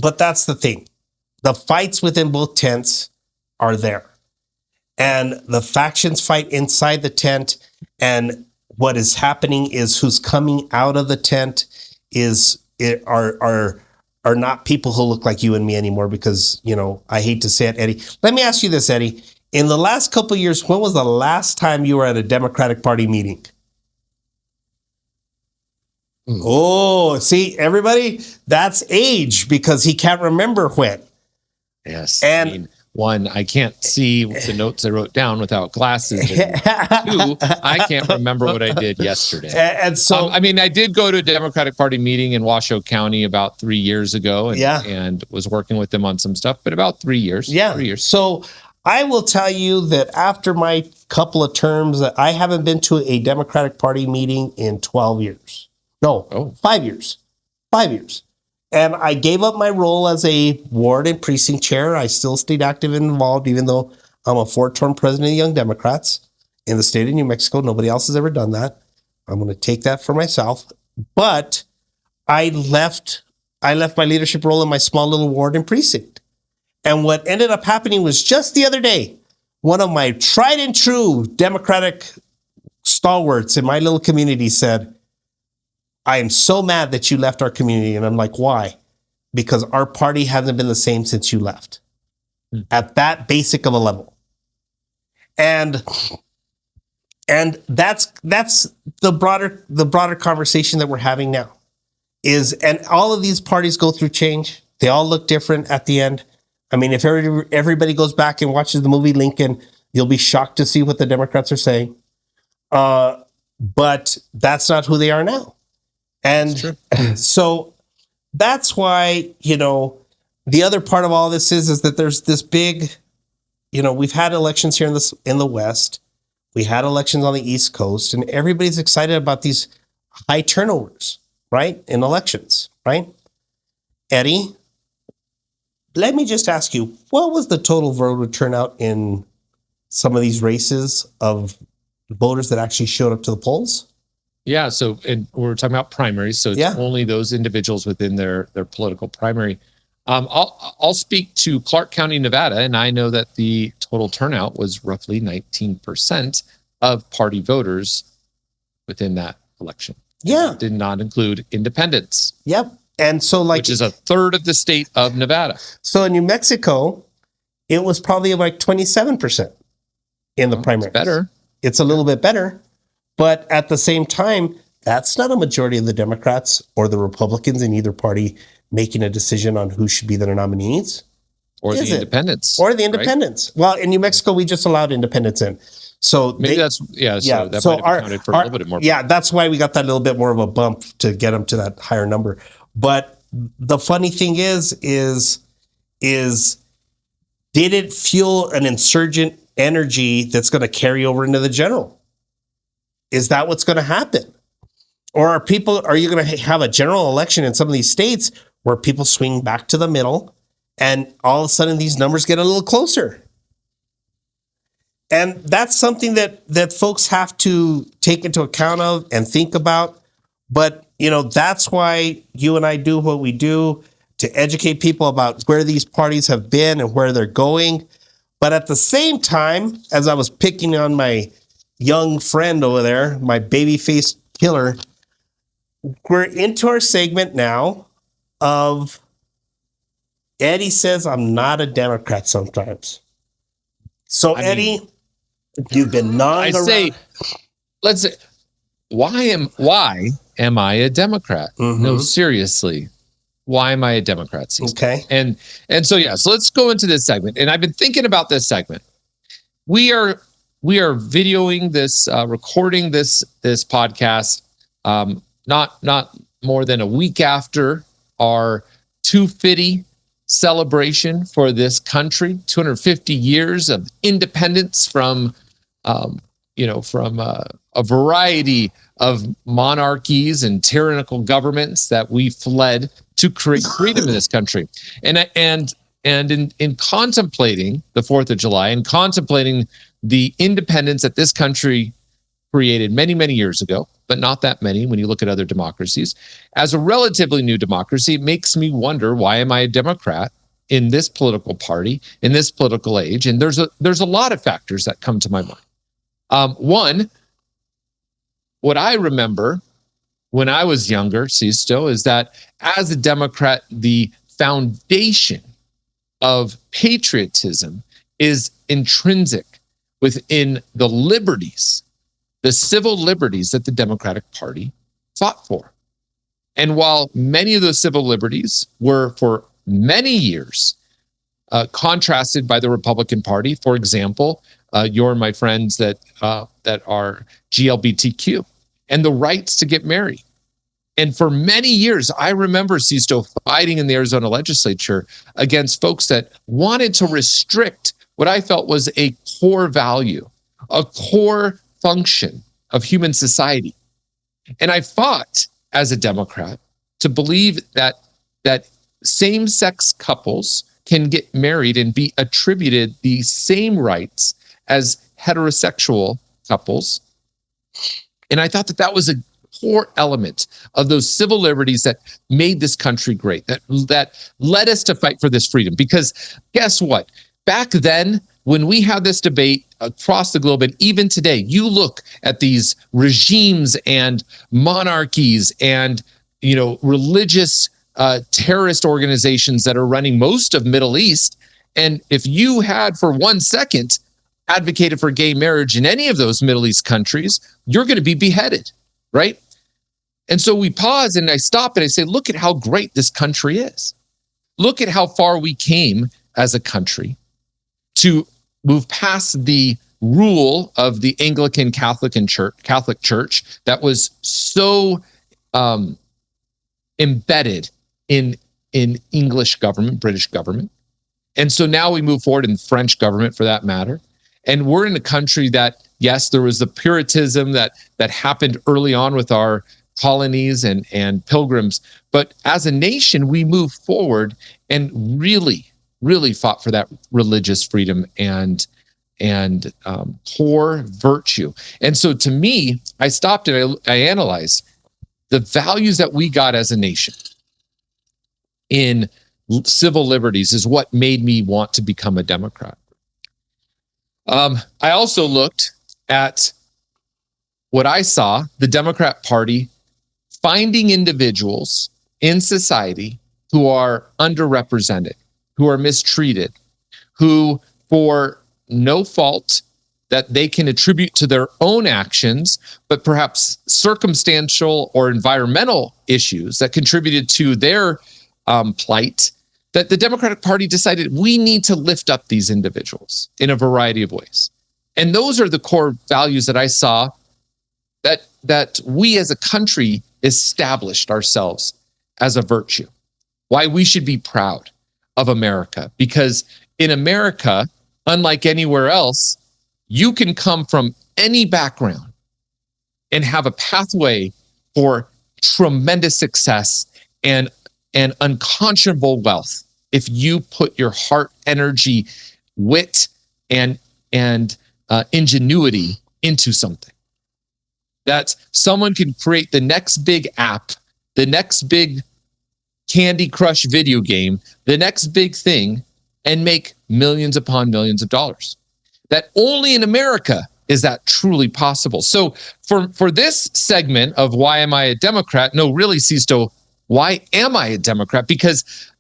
Speaker 2: But that's the thing. The fights within both tents are there. And the factions fight inside the tent. And what is happening is who's coming out of the tent are not people who look like you and me anymore because, I hate to say it, Eddie. Let me ask you this, Eddie. In the last couple of years, when was the last time you were at a Democratic Party meeting? Oh, see, everybody, that's age because he can't remember when.
Speaker 3: Yes.
Speaker 2: And
Speaker 3: I can't see the notes I wrote down without glasses. And two, I can't remember what I did yesterday.
Speaker 2: And so,
Speaker 3: I did go to a Democratic Party meeting in Washoe County about 3 years ago and was working with them on some stuff, but about 3 years.
Speaker 2: Yeah.
Speaker 3: 3 years.
Speaker 2: So I will tell you that after my couple of terms, I haven't been to a Democratic Party meeting in 12 years. No, 5 years. 5 years. And I gave up my role as a ward and precinct chair. I still stayed active and involved, even though I'm a 4-term president of Young Democrats in the state of New Mexico. Nobody else has ever done that. I'm going to take that for myself. But I left my leadership role in my small little ward and precinct. And what ended up happening was just the other day, one of my tried and true Democratic stalwarts in my little community said, I am so mad that you left our community. And I'm like, why? Because our party hasn't been the same since you left at that basic of a level. And that's the broader conversation that we're having now and all of these parties go through change. They all look different at the end. If everybody goes back and watches the movie Lincoln, you'll be shocked to see what the Democrats are saying. But that's not who they are now. And so that's why, the other part of all this is that there's this big, we've had elections here in the West. We had elections on the East Coast, and everybody's excited about these high turnovers, right? In elections, right? Eddie, let me just ask you, what was the total voter turnout in some of these races of voters that actually showed up to the polls?
Speaker 3: Yeah, so and we're talking about primaries, so it's only those individuals within their political primary. I'll speak to Clark County, Nevada, and I know that the total turnout was roughly 19% of party voters within that election.
Speaker 2: Yeah.
Speaker 3: It did not include independents.
Speaker 2: Yep. And so
Speaker 3: which is a third of the state of Nevada.
Speaker 2: So in New Mexico, it was probably like 27% in the primaries.
Speaker 3: Better.
Speaker 2: It's a little bit better. But at the same time, that's not a majority of the Democrats or the Republicans in either party making a decision on who should be their nominees.
Speaker 3: Or the independents.
Speaker 2: Or the independents. Right? Well, in New Mexico, we just allowed independents in. So
Speaker 3: maybe so that might have accounted for a little bit more.
Speaker 2: Yeah, that's why we got that little bit more of a bump to get them to that higher number. But the funny thing is did it fuel an insurgent energy that's going to carry over into the general? Is that what's going to happen? Or are you going to have a general election in some of these states where people swing back to the middle and all of a sudden these numbers get a little closer? And that's something that folks have to take into account of and think about. But, that's why you and I do what we do, to educate people about where these parties have been and where they're going. But at the same time, as I was picking on my young friend over there, my baby-faced killer, we're into our segment now of Eddie says I'm not a Democrat sometimes. So Eddie, you've been gnawing around.
Speaker 3: Let's say, why am I a Democrat? Mm-hmm. No, seriously. Why am I a Democrat?
Speaker 2: Okay.
Speaker 3: And so let's go into this segment. And I've been thinking about this segment. We are videoing this, recording this podcast, not more than a week after our 250 celebration for this country, 250 years of independence from a variety of monarchies and tyrannical governments that we fled to create freedom in this country. And in contemplating the 4th of July and contemplating the independence that this country created many, many years ago, but not that many when you look at other democracies, as a relatively new democracy, it makes me wonder, why am I a Democrat in this political party, in this political age? And there's a lot of factors that come to my mind. One, what I remember when I was younger, Sisto, is that as a Democrat, the foundation of patriotism is intrinsic within the liberties, the civil liberties that the Democratic Party fought for. And while many of those civil liberties were for many years contrasted by the Republican Party, for example, you're my friends that are GLBTQ and the rights to get married. And for many years, I remember Sisto fighting in the Arizona legislature against folks that wanted to restrict what I felt was a core value, a core function of human society. And I fought as a Democrat to believe that same-sex couples can get married and be attributed the same rights as heterosexual couples. And I thought that was a core element of those civil liberties that made this country great, that led us to fight for this freedom. Because guess what? Back then, when we had this debate across the globe, and even today, you look at these regimes and monarchies and religious terrorist organizations that are running most of Middle East, and if you had for 1 second advocated for gay marriage in any of those Middle East countries, you're going to be beheaded, right? And so we pause and I stop and I say, look at how great this country is. Look at how far we came as a country to move past the rule of the Anglican Catholic Church that was so embedded in English government, British government. And so now we move forward in French government, for that matter. And we're in a country that, yes, there was the Puritanism that happened early on with our colonies and pilgrims. But as a nation, we moved forward and really, really fought for that religious freedom and core virtue. And so to me, I stopped and I analyzed the values that we got as a nation in civil liberties is what made me want to become a Democrat. I also looked at what I saw, the Democrat Party finding individuals in society who are underrepresented, who are mistreated, who for no fault that they can attribute to their own actions, but perhaps circumstantial or environmental issues that contributed to their plight, that the Democratic Party decided we need to lift up these individuals in a variety of ways. And those are the core values that I saw that we as a country established ourselves as a virtue. Why we should be proud of America. Because in America, unlike anywhere else, you can come from any background and have a pathway for tremendous success and unconscionable wealth if you put your heart, energy, wit, and ingenuity into something. That someone can create the next big app, the next big Candy Crush video game, the next big thing, and make millions upon millions of dollars. That only in America is that truly possible. So for this segment of why am I a Democrat? No, really, Sisto, why am I a Democrat? Because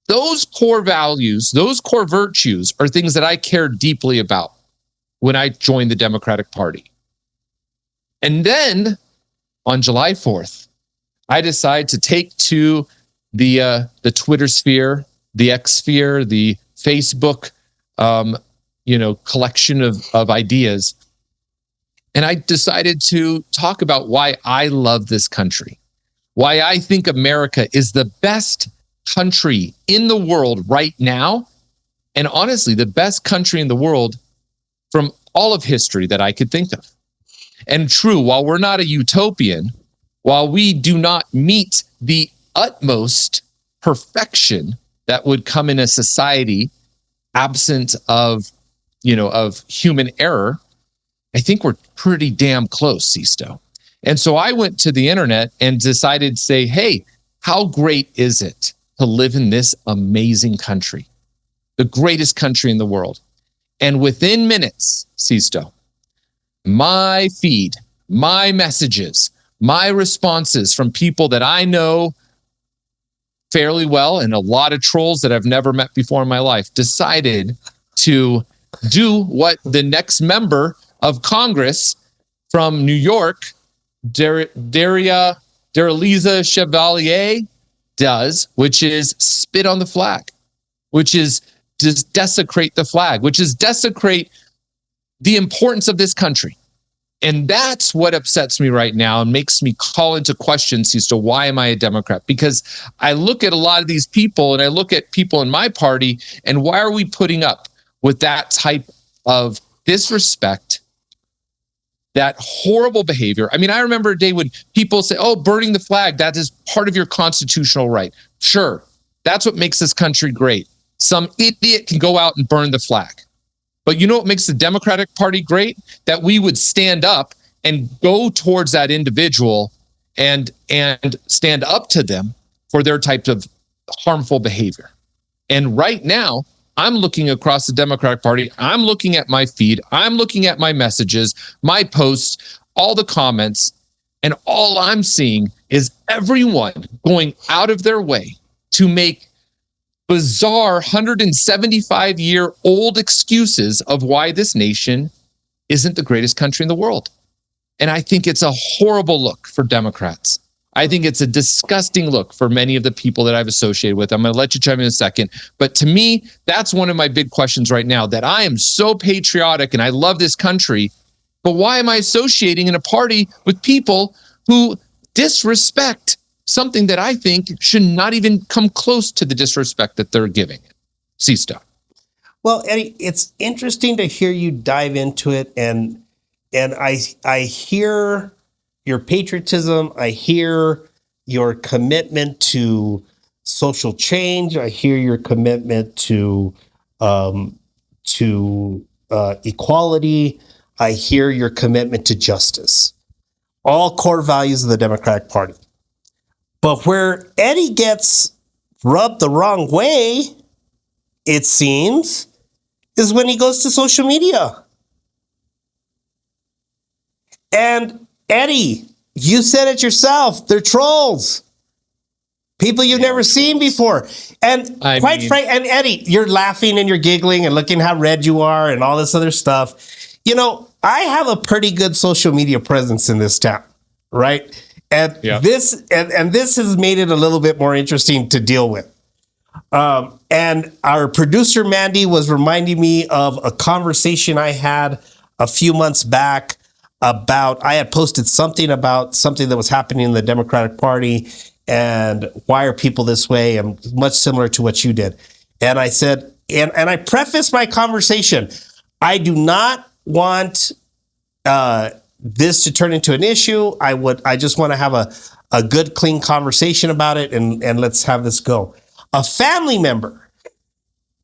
Speaker 3: those core values, those core virtues are things that I care deeply about when I joined the Democratic Party. And then on July 4th, I decided to take to the Twitter sphere, the X sphere, the Facebook, collection of ideas. And I decided to talk about why I love this country, why I think America is the best country in the world right now. And honestly, the best country in the world from all of history that I could think of. And true, while we're not a utopian, while we do not meet the utmost perfection that would come in a society absent of human error, I think we're pretty damn close, Sisto. And so I went to the internet and decided to say, hey, how great is it to live in this amazing country, the greatest country in the world? And within minutes, Sisto, my feed, my messages, my responses from people that I know fairly well and a lot of trolls that I've never met before in my life decided to do what the next member of Congress from New York, Dareliza Chevalier, does, which is spit on the flag, which is just desecrate the flag, which is desecrate the importance of this country. And that's what upsets me right now and makes me call into question, Sisto, why am I a Democrat? Because I look at a lot of these people and I look at people in my party, and why are we putting up with that type of disrespect, that horrible behavior? I mean, I remember a day when people say, oh, burning the flag, that is part of your constitutional right. Sure, that's what makes this country great. Some idiot can go out and burn the flag. But you know what makes the Democratic Party great? That we would stand up and go towards that individual and stand up to them for their type of harmful behavior. And right now, I'm looking across the Democratic Party. I'm looking at my feed. I'm looking at my messages, my posts, all the comments, and all I'm seeing is everyone going out of their way to make bizarre 175-year-old excuses of why this nation isn't the greatest country in the world. And I think it's a horrible look for Democrats. I think it's a disgusting look for many of the people that I've associated with. I'm going to let you chime in a second. But to me, that's one of my big questions right now, that I am so patriotic and I love this country, but why am I associating in a party with people who disrespect something that I think should not even come close to the disrespect that they're giving it? Sisto.
Speaker 2: Well, Eddie, it's interesting to hear you dive into it, and I hear your patriotism. I hear your commitment to social change. I hear your commitment to equality. I hear your commitment to justice. All core values of the Democratic Party. But where Eddie gets rubbed the wrong way, it seems, is when he goes to social media. And Eddie, you said it yourself, they're trolls. People you've never seen before. And and Eddie, you're laughing and you're giggling and looking how red you are and all this other stuff. You know, I have a pretty good social media presence in this town, right? And this has made it a little bit more interesting to deal with. And our producer, Mandy, was reminding me of a conversation I had a few months back about, I had posted something about something that was happening in the Democratic Party and why are people this way, and much similar to what you did. And I said, and I prefaced my conversation, I do not want this to turn into an issue. I just want to have a good, clean conversation about it, and let's have this go. A family member,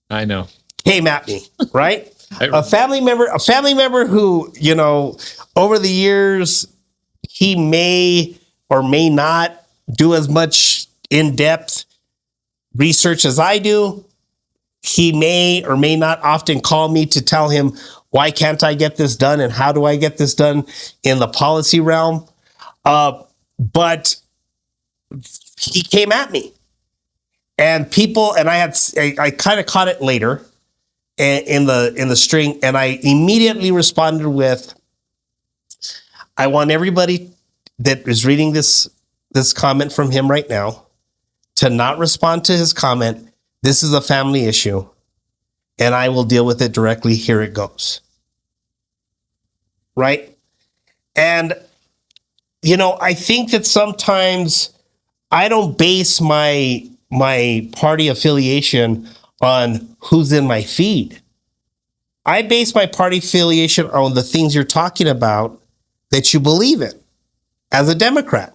Speaker 3: I know,
Speaker 2: came at me, right? A family member who, you know, over the years, he may or may not do as much in-depth research as I do. He may or may not often call me to tell him, why can't I get this done? And how do I get this done in the policy realm? But he came at me. And I kind of caught it later in the string, and I immediately responded with, I want everybody that is reading this comment from him right now to not respond to his comment. This is a family issue, and I will deal with it directly. Here it goes. Right? And, you know, I think that sometimes I don't base my party affiliation on who's in my feed. I base my party affiliation on the things you're talking about that you believe in as a Democrat.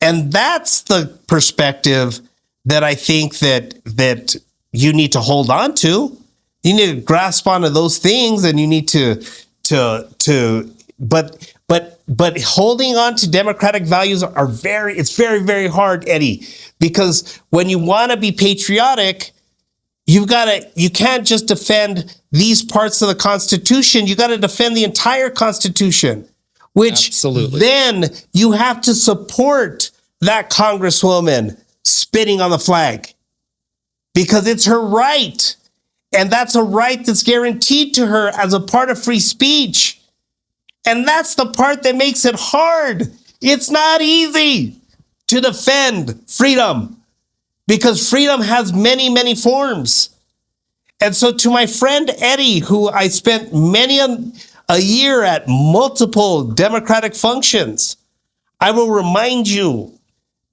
Speaker 2: And that's the perspective that I think that you need to hold on to. You need to grasp onto those things, and you need but holding on to democratic values it's very, very hard, Eddie, because when you want to be patriotic, you can't just defend these parts of the Constitution. You got to defend the entire Constitution, which Absolutely. Then you have to support that Congresswoman spitting on the flag because it's her right. And that's a right that's guaranteed to her as a part of free speech. And that's the part that makes it hard. It's not easy to defend freedom because freedom has many, many forms. And so to my friend Eddie, who I spent many a year at multiple Democratic functions, I will remind you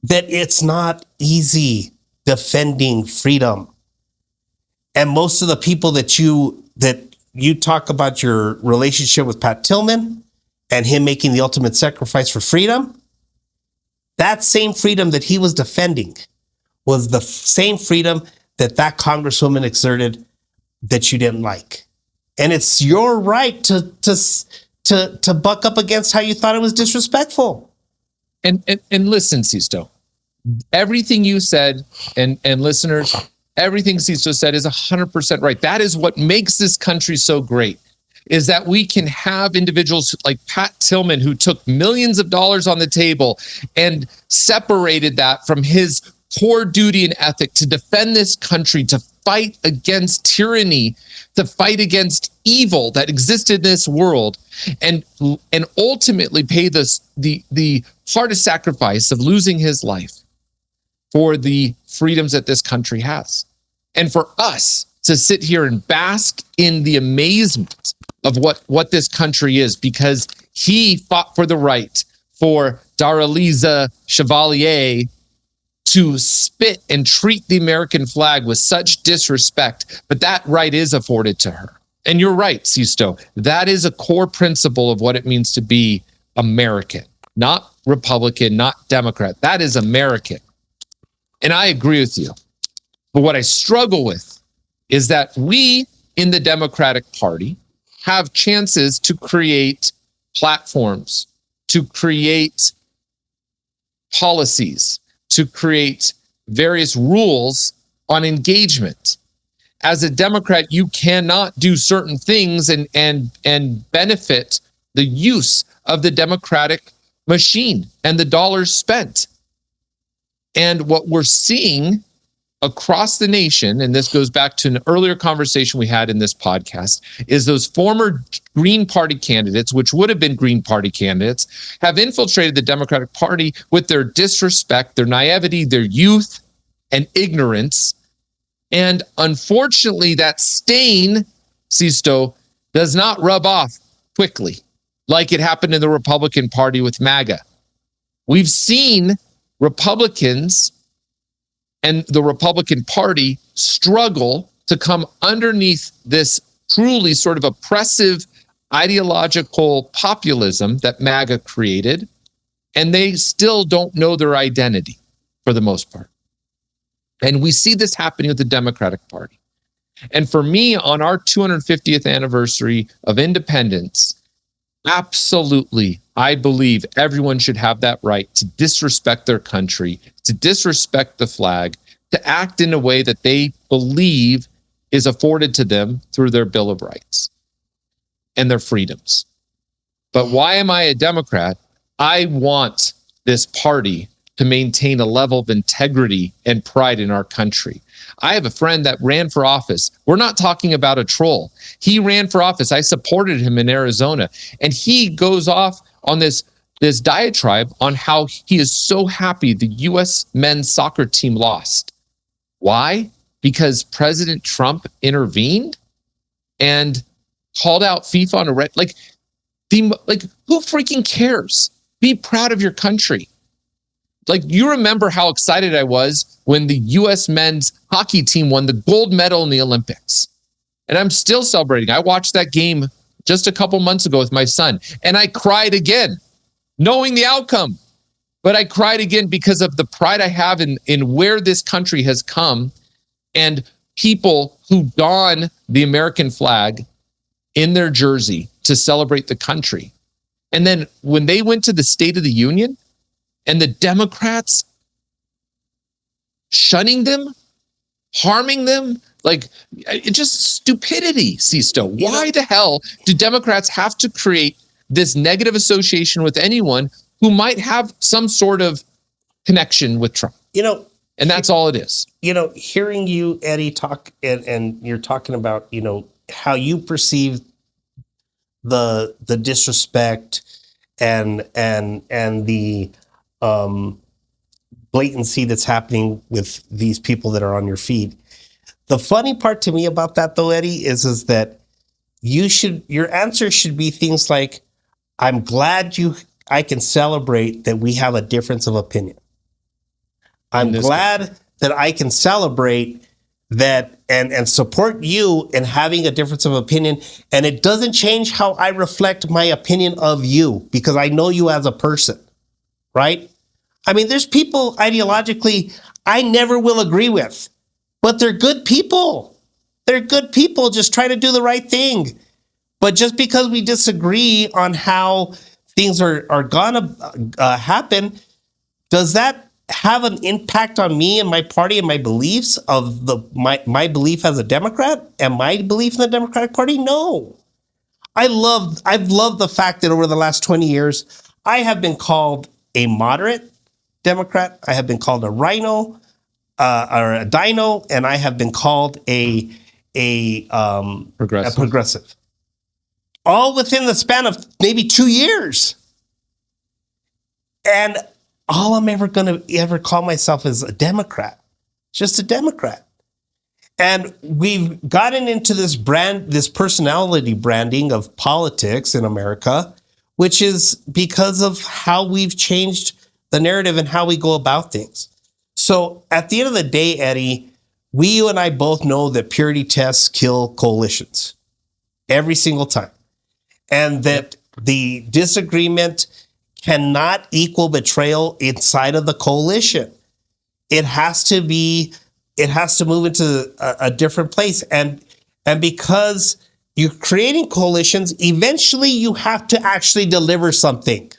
Speaker 2: that it's not easy defending freedom. And most of the people that you talk about your relationship with Pat Tillman and him making the ultimate sacrifice for freedom, that same freedom that he was defending was the same freedom that Congresswoman exerted that you didn't like. And it's your right to buck up against how you thought it was disrespectful.
Speaker 3: And listen, Sisto, everything you said, and listeners, everything Sisto said is 100% right. That is what makes this country so great, is that we can have individuals like Pat Tillman, who took millions of dollars on the table and separated that from his core duty and ethic to defend this country, to fight against tyranny, to fight against evil that existed in this world, and ultimately pay the hardest sacrifice of losing his life for the freedoms that this country has. And for us to sit here and bask in the amazement of what this country is, because he fought for the right for Daraliza Chevalier to spit and treat the American flag with such disrespect, but that right is afforded to her. And you're right, Sisto, that is a core principle of what it means to be American, not Republican, not Democrat. That is American. And I agree with you. But what I struggle with is that we in the Democratic Party have chances to create platforms, to create policies, to create various rules on engagement. As a Democrat, you cannot do certain things and benefit the use of the Democratic machine and the dollars spent. And what we're seeing across the nation, and this goes back to an earlier conversation we had in this podcast, is those former Green Party candidates, which would have been Green Party candidates, have infiltrated the Democratic Party with their disrespect, their naivety, their youth, and ignorance. And unfortunately, that stain, Sisto, does not rub off quickly, like it happened in the Republican Party with MAGA. We've seen Republicans and the Republican Party struggle to come underneath this truly sort of oppressive ideological populism that MAGA created, and they still don't know their identity for the most part. And we see this happening with the Democratic Party. And for me, on our 250th anniversary of independence, absolutely, I believe everyone should have that right to disrespect their country, to disrespect the flag, to act in a way that they believe is afforded to them through their Bill of Rights and their freedoms. But why am I a Democrat? I want this party to maintain a level of integrity and pride in our country. I have a friend that ran for office. We're not talking about a troll. He ran for office. I supported him in Arizona. And he goes off on this diatribe on how he is so happy the U.S. men's soccer team lost. Why? Because President Trump intervened and called out FIFA on a red. Who freaking cares? Be proud of your country. Like, you remember how excited I was when the U.S. men's hockey team won the gold medal in the Olympics. And I'm still celebrating. I watched that game just a couple months ago with my son, and I cried again, knowing the outcome. But I cried again because of the pride I have in where this country has come and people who don the American flag in their jersey to celebrate the country. And then when they went to the State of the Union, and the Democrats shunning them, harming them, it's just stupidity, Sisto. Why the hell do Democrats have to create this negative association with anyone who might have some sort of connection with Trump? And that's all it is.
Speaker 2: Hearing you, Eddie, talk, and you're talking about, how you perceive the disrespect and the blatancy that's happening with these people that are on your feed. The funny part to me about that, though, Eddie, is that your answer should be things like, I'm glad I can celebrate that we have a difference of opinion. I'm glad that I can celebrate that and support you in having a difference of opinion. And it doesn't change how I reflect my opinion of you because I know you as a person, right? I mean, there's people ideologically I never will agree with, but they're good people. They're good people just trying to do the right thing. But just because we disagree on how things are gonna happen, does that have an impact on me and my party and my beliefs of my belief as a Democrat and my belief in the Democratic Party? No. I've loved the fact that over the last 20 years, I have been called a moderate Democrat. I have been called a rhino or a dino, and I have been called a progressive. All within the span of maybe 2 years. And all I'm ever going to ever call myself is a Democrat, just a Democrat. And we've gotten into this personality branding of politics in America, which is because of how we've changed the narrative and how we go about things. So at the end of the day, Eddie, you and I both know that purity tests kill coalitions every single time. And that the disagreement cannot equal betrayal inside of the coalition. It has to move into a different place. And because you're creating coalitions, eventually you have to actually deliver something.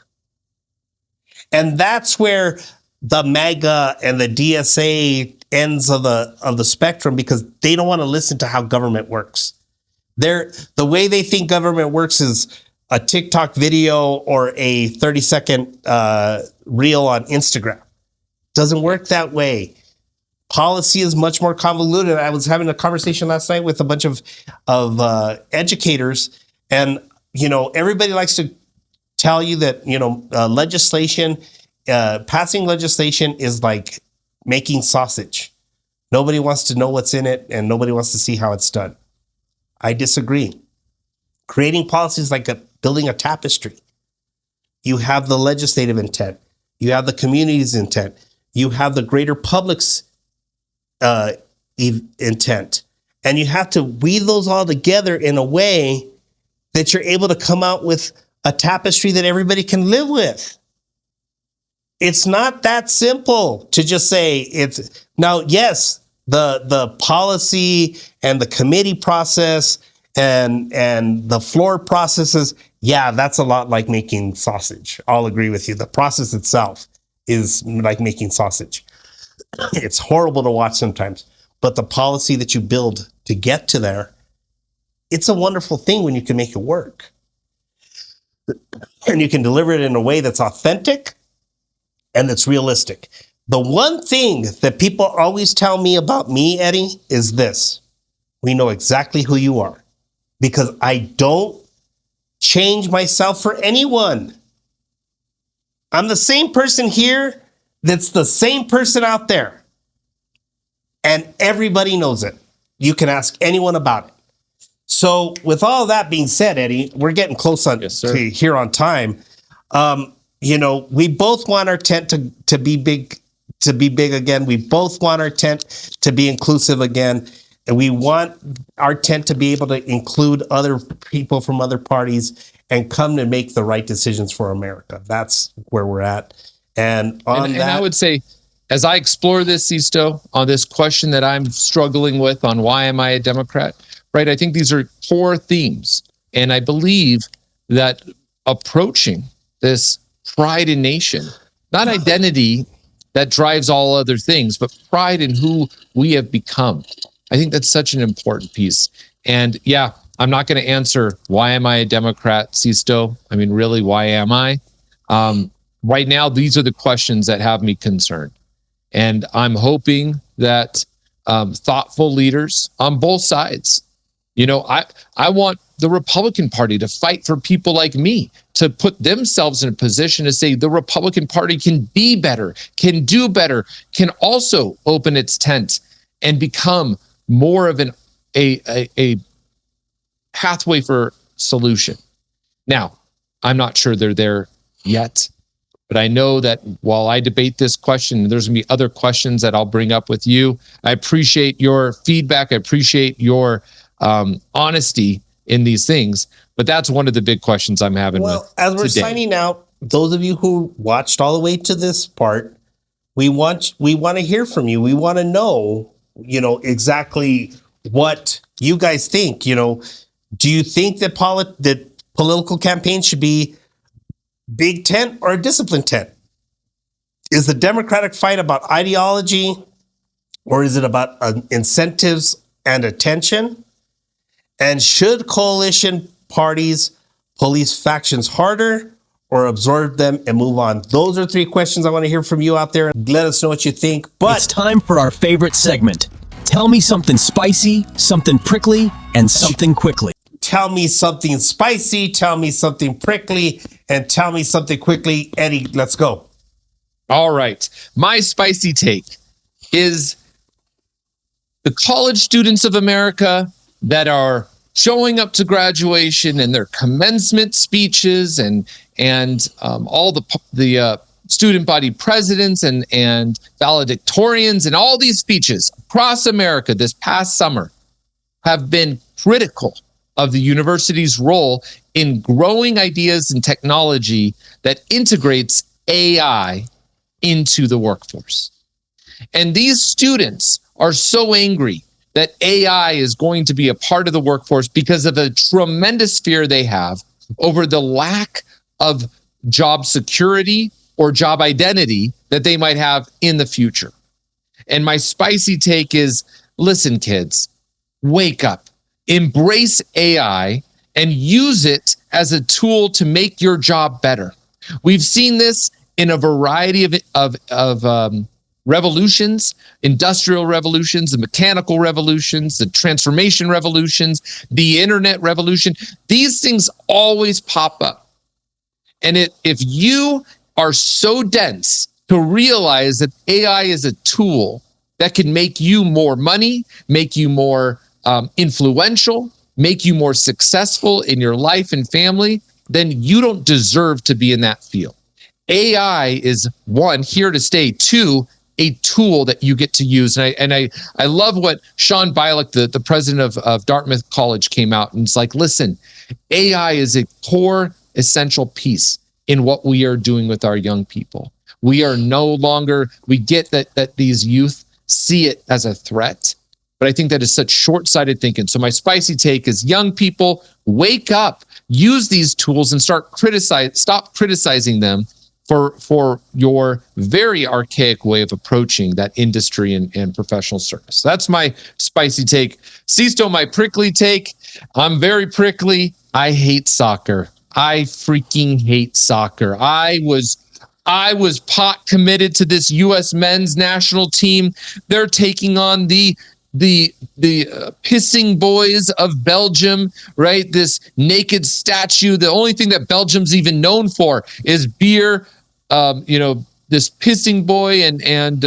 Speaker 2: And that's where the MAGA and the DSA ends of the spectrum, because they don't want to listen to how government works. The way they think government works is a TikTok video or a 30-second reel on Instagram. Doesn't work that way. Policy is much more convoluted. I was having a conversation last night with a bunch of educators, and everybody likes to tell you that legislation, passing legislation is like making sausage. Nobody wants to know what's in it, and nobody wants to see how it's done. I disagree. Creating policy is like building a tapestry. You have the legislative intent. You have the community's intent. You have the greater public's intent. And you have to weave those all together in a way that you're able to come out with a tapestry that everybody can live with. It's not that simple to just say it's now. Yes, the policy and the committee process and the floor processes. Yeah, that's a lot like making sausage. I'll agree with you. The process itself is like making sausage. It's horrible to watch sometimes, but the policy that you build to get to there, it's a wonderful thing when you can make it work. And you can deliver it in a way that's authentic and that's realistic. The one thing that people always tell me about me, Eddie, is this: we know exactly who you are, because I don't change myself for anyone. I'm the same person here that's the same person out there. And everybody knows it. You can ask anyone about it. So with all that being said, Eddie, we're getting close to here on time. We both want our tent to be big again. We both want our tent to be inclusive again. And we want our tent to be able to include other people from other parties and come to make the right decisions for America. That's where we're at. And I would say, as I explore this, Sisto, on this question that I'm struggling with on why am I a Democrat, right? I think these are core themes. And I believe that approaching this pride in nation, not identity that drives all other things, but pride in who we have become. I think that's such an important piece. And yeah, I'm not going to answer why am I a Democrat, Sisto. I mean, really, why am I? Right now, these are the questions that have me concerned. And I'm hoping that thoughtful leaders on both sides, I want the Republican Party to fight for people like me, to put themselves in a position to say the Republican Party can be better, can do better, can also open its tent and become more of a pathway for solution. Now, I'm not sure they're there yet, but I know that while I debate this question, there's going to be other questions that I'll bring up with you. I appreciate your feedback. I appreciate your honesty in these things, but that's one of the big questions I'm having with
Speaker 4: as we're
Speaker 2: today.
Speaker 4: Signing out, those of you who watched all the way to this part, we want to hear from you. We want to know, exactly what you guys think. Do you think that political campaigns should be big tent or a disciplined tent? Is the Democratic fight about ideology, or is it about incentives and attention? And should coalition parties police factions harder or absorb them and move on? Those are three questions I want to hear from you out there. Let us know what you think. But
Speaker 1: it's time for our favorite segment. Tell me something spicy, something prickly, and something quickly.
Speaker 2: Tell me something spicy, tell me something prickly, and tell me something quickly. Eddie, let's go.
Speaker 3: All right. My spicy take is the college students of America that are showing up to graduation and their commencement speeches and all the student body presidents and valedictorians and all these speeches across America this past summer have been critical of the university's role in growing ideas and technology that integrates AI into the workforce. And these students are so angry that AI is going to be a part of the workforce because of the tremendous fear they have over the lack of job security or job identity that they might have in the future. And my spicy take is, listen, kids, wake up, embrace AI, and use it as a tool to make your job better. We've seen this in a variety of revolutions, industrial revolutions, the mechanical revolutions, the transformation revolutions, the internet revolution. These things always pop up. And if you are so dense to realize that AI is a tool that can make you more money, make you more influential, make you more successful in your life and family, then you don't deserve to be in that field. AI is, one, here to stay. Two, a tool that you get to use. And I love what Sean Bialik, the president of Dartmouth College, came out and it's like, listen, AI is a core essential piece in what we are doing with our young people. We are no longer, we get that these youth see it as a threat, but I think that is such short-sighted thinking. So my spicy take is, young people, wake up, use these tools and stop criticizing them for your very archaic way of approaching that industry and professional service. That's my spicy take. Sisto, my prickly take. I'm very prickly. I hate soccer. I freaking hate soccer. I was pot committed to this U.S. men's national team. They're taking on the pissing boys of Belgium, right? This naked statue. The only thing that Belgium's even known for is beer, this pissing boy and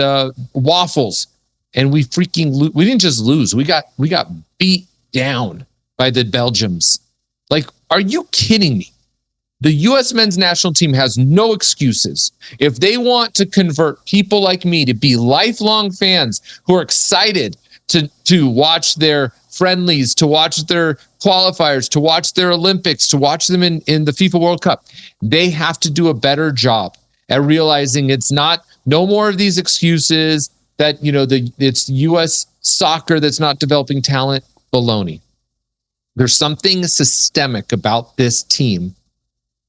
Speaker 3: waffles. And we we didn't just lose. We got beat down by the Belgians. Like, are you kidding me? The U.S. men's national team has no excuses. If they want to convert people like me to be lifelong fans who are excited to watch their friendlies, to watch their qualifiers, to watch their Olympics, to watch them in the FIFA World Cup, they have to do a better job at realizing it's no more of these excuses that, it's U.S. soccer that's not developing talent. Baloney. There's something systemic about this team.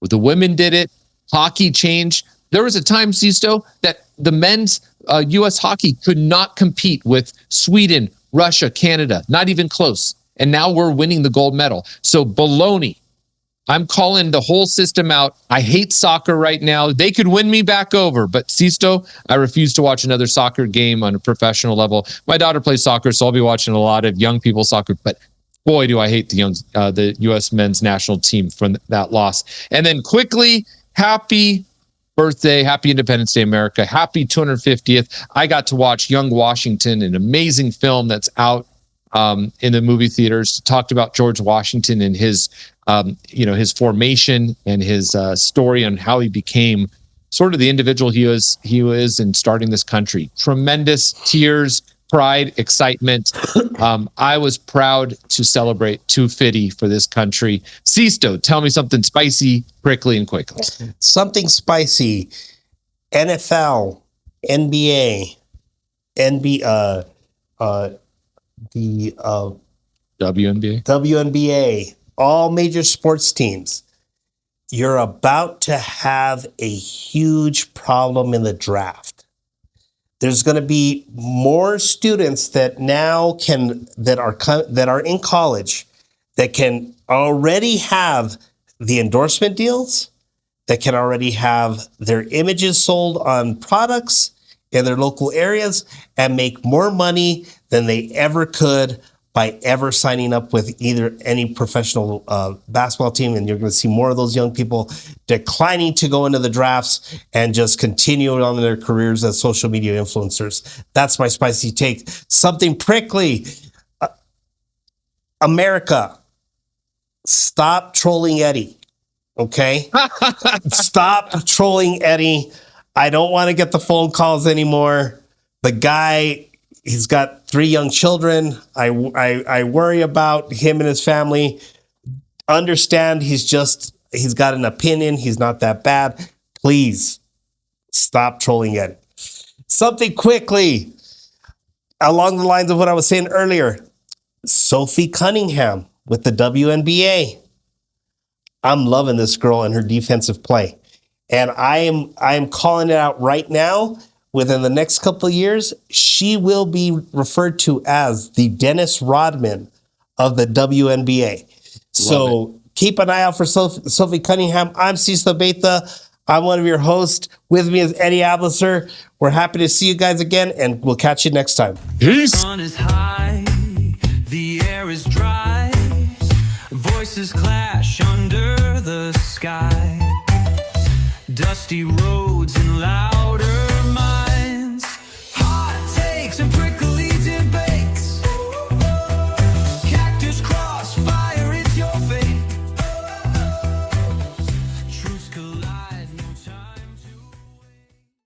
Speaker 3: The women did it. Hockey changed. There was a time, Sisto, that the men's U.S. hockey could not compete with Sweden, Russia, Canada, not even close. And now we're winning the gold medal. So baloney. I'm calling the whole system out. I hate soccer right now. They could win me back over, but Sisto, I refuse to watch another soccer game on a professional level. My daughter plays soccer, so I'll be watching a lot of young people soccer, but boy, do I hate the U.S. men's national team from that loss. And then quickly, happy birthday, happy Independence Day, America. Happy 250th. I got to watch Young Washington, an amazing film that's out in the movie theaters. Talked about George Washington and his formation and his story on how he became sort of the individual he is in starting this country. Tremendous tears, pride, excitement. I was proud to celebrate 250 for this country. Sisto, tell me something spicy, prickly, and quickly.
Speaker 2: Something spicy. NFL, NBA, the WNBA, all major sports teams. You're about to have a huge problem in the draft. There's going to be more students that are in college that can already have the endorsement deals, that can already have their images sold on products in their local areas and make more money than they ever could by ever signing up with either any professional basketball team. And you're going to see more of those young people declining to go into the drafts and just continue on their careers as social media influencers. That's my spicy take. Something prickly. America, stop trolling Eddie. Okay? Stop trolling Eddie. I don't want to get the phone calls anymore. The guy, he's got 3 young children. I worry about him and his family. understand he's got an opinion. He's not that bad. Please stop trolling it. Something quickly along the lines of what I was saying earlier. Sophie Cunningham with the WNBA. I'm loving this girl and her defensive play. And I am calling it out right now. Within the next couple of years, she will be referred to as the Dennis Rodman of the WNBA. So keep an eye out for Sophie Cunningham. I'm Sisto Abeyta. I'm one of your hosts. With me is Eddie Ableser. We're happy to see you guys again, and we'll catch you next time.
Speaker 3: Peace.
Speaker 5: The sun is high, the air is dry, voices clash under the sky, dusty roads.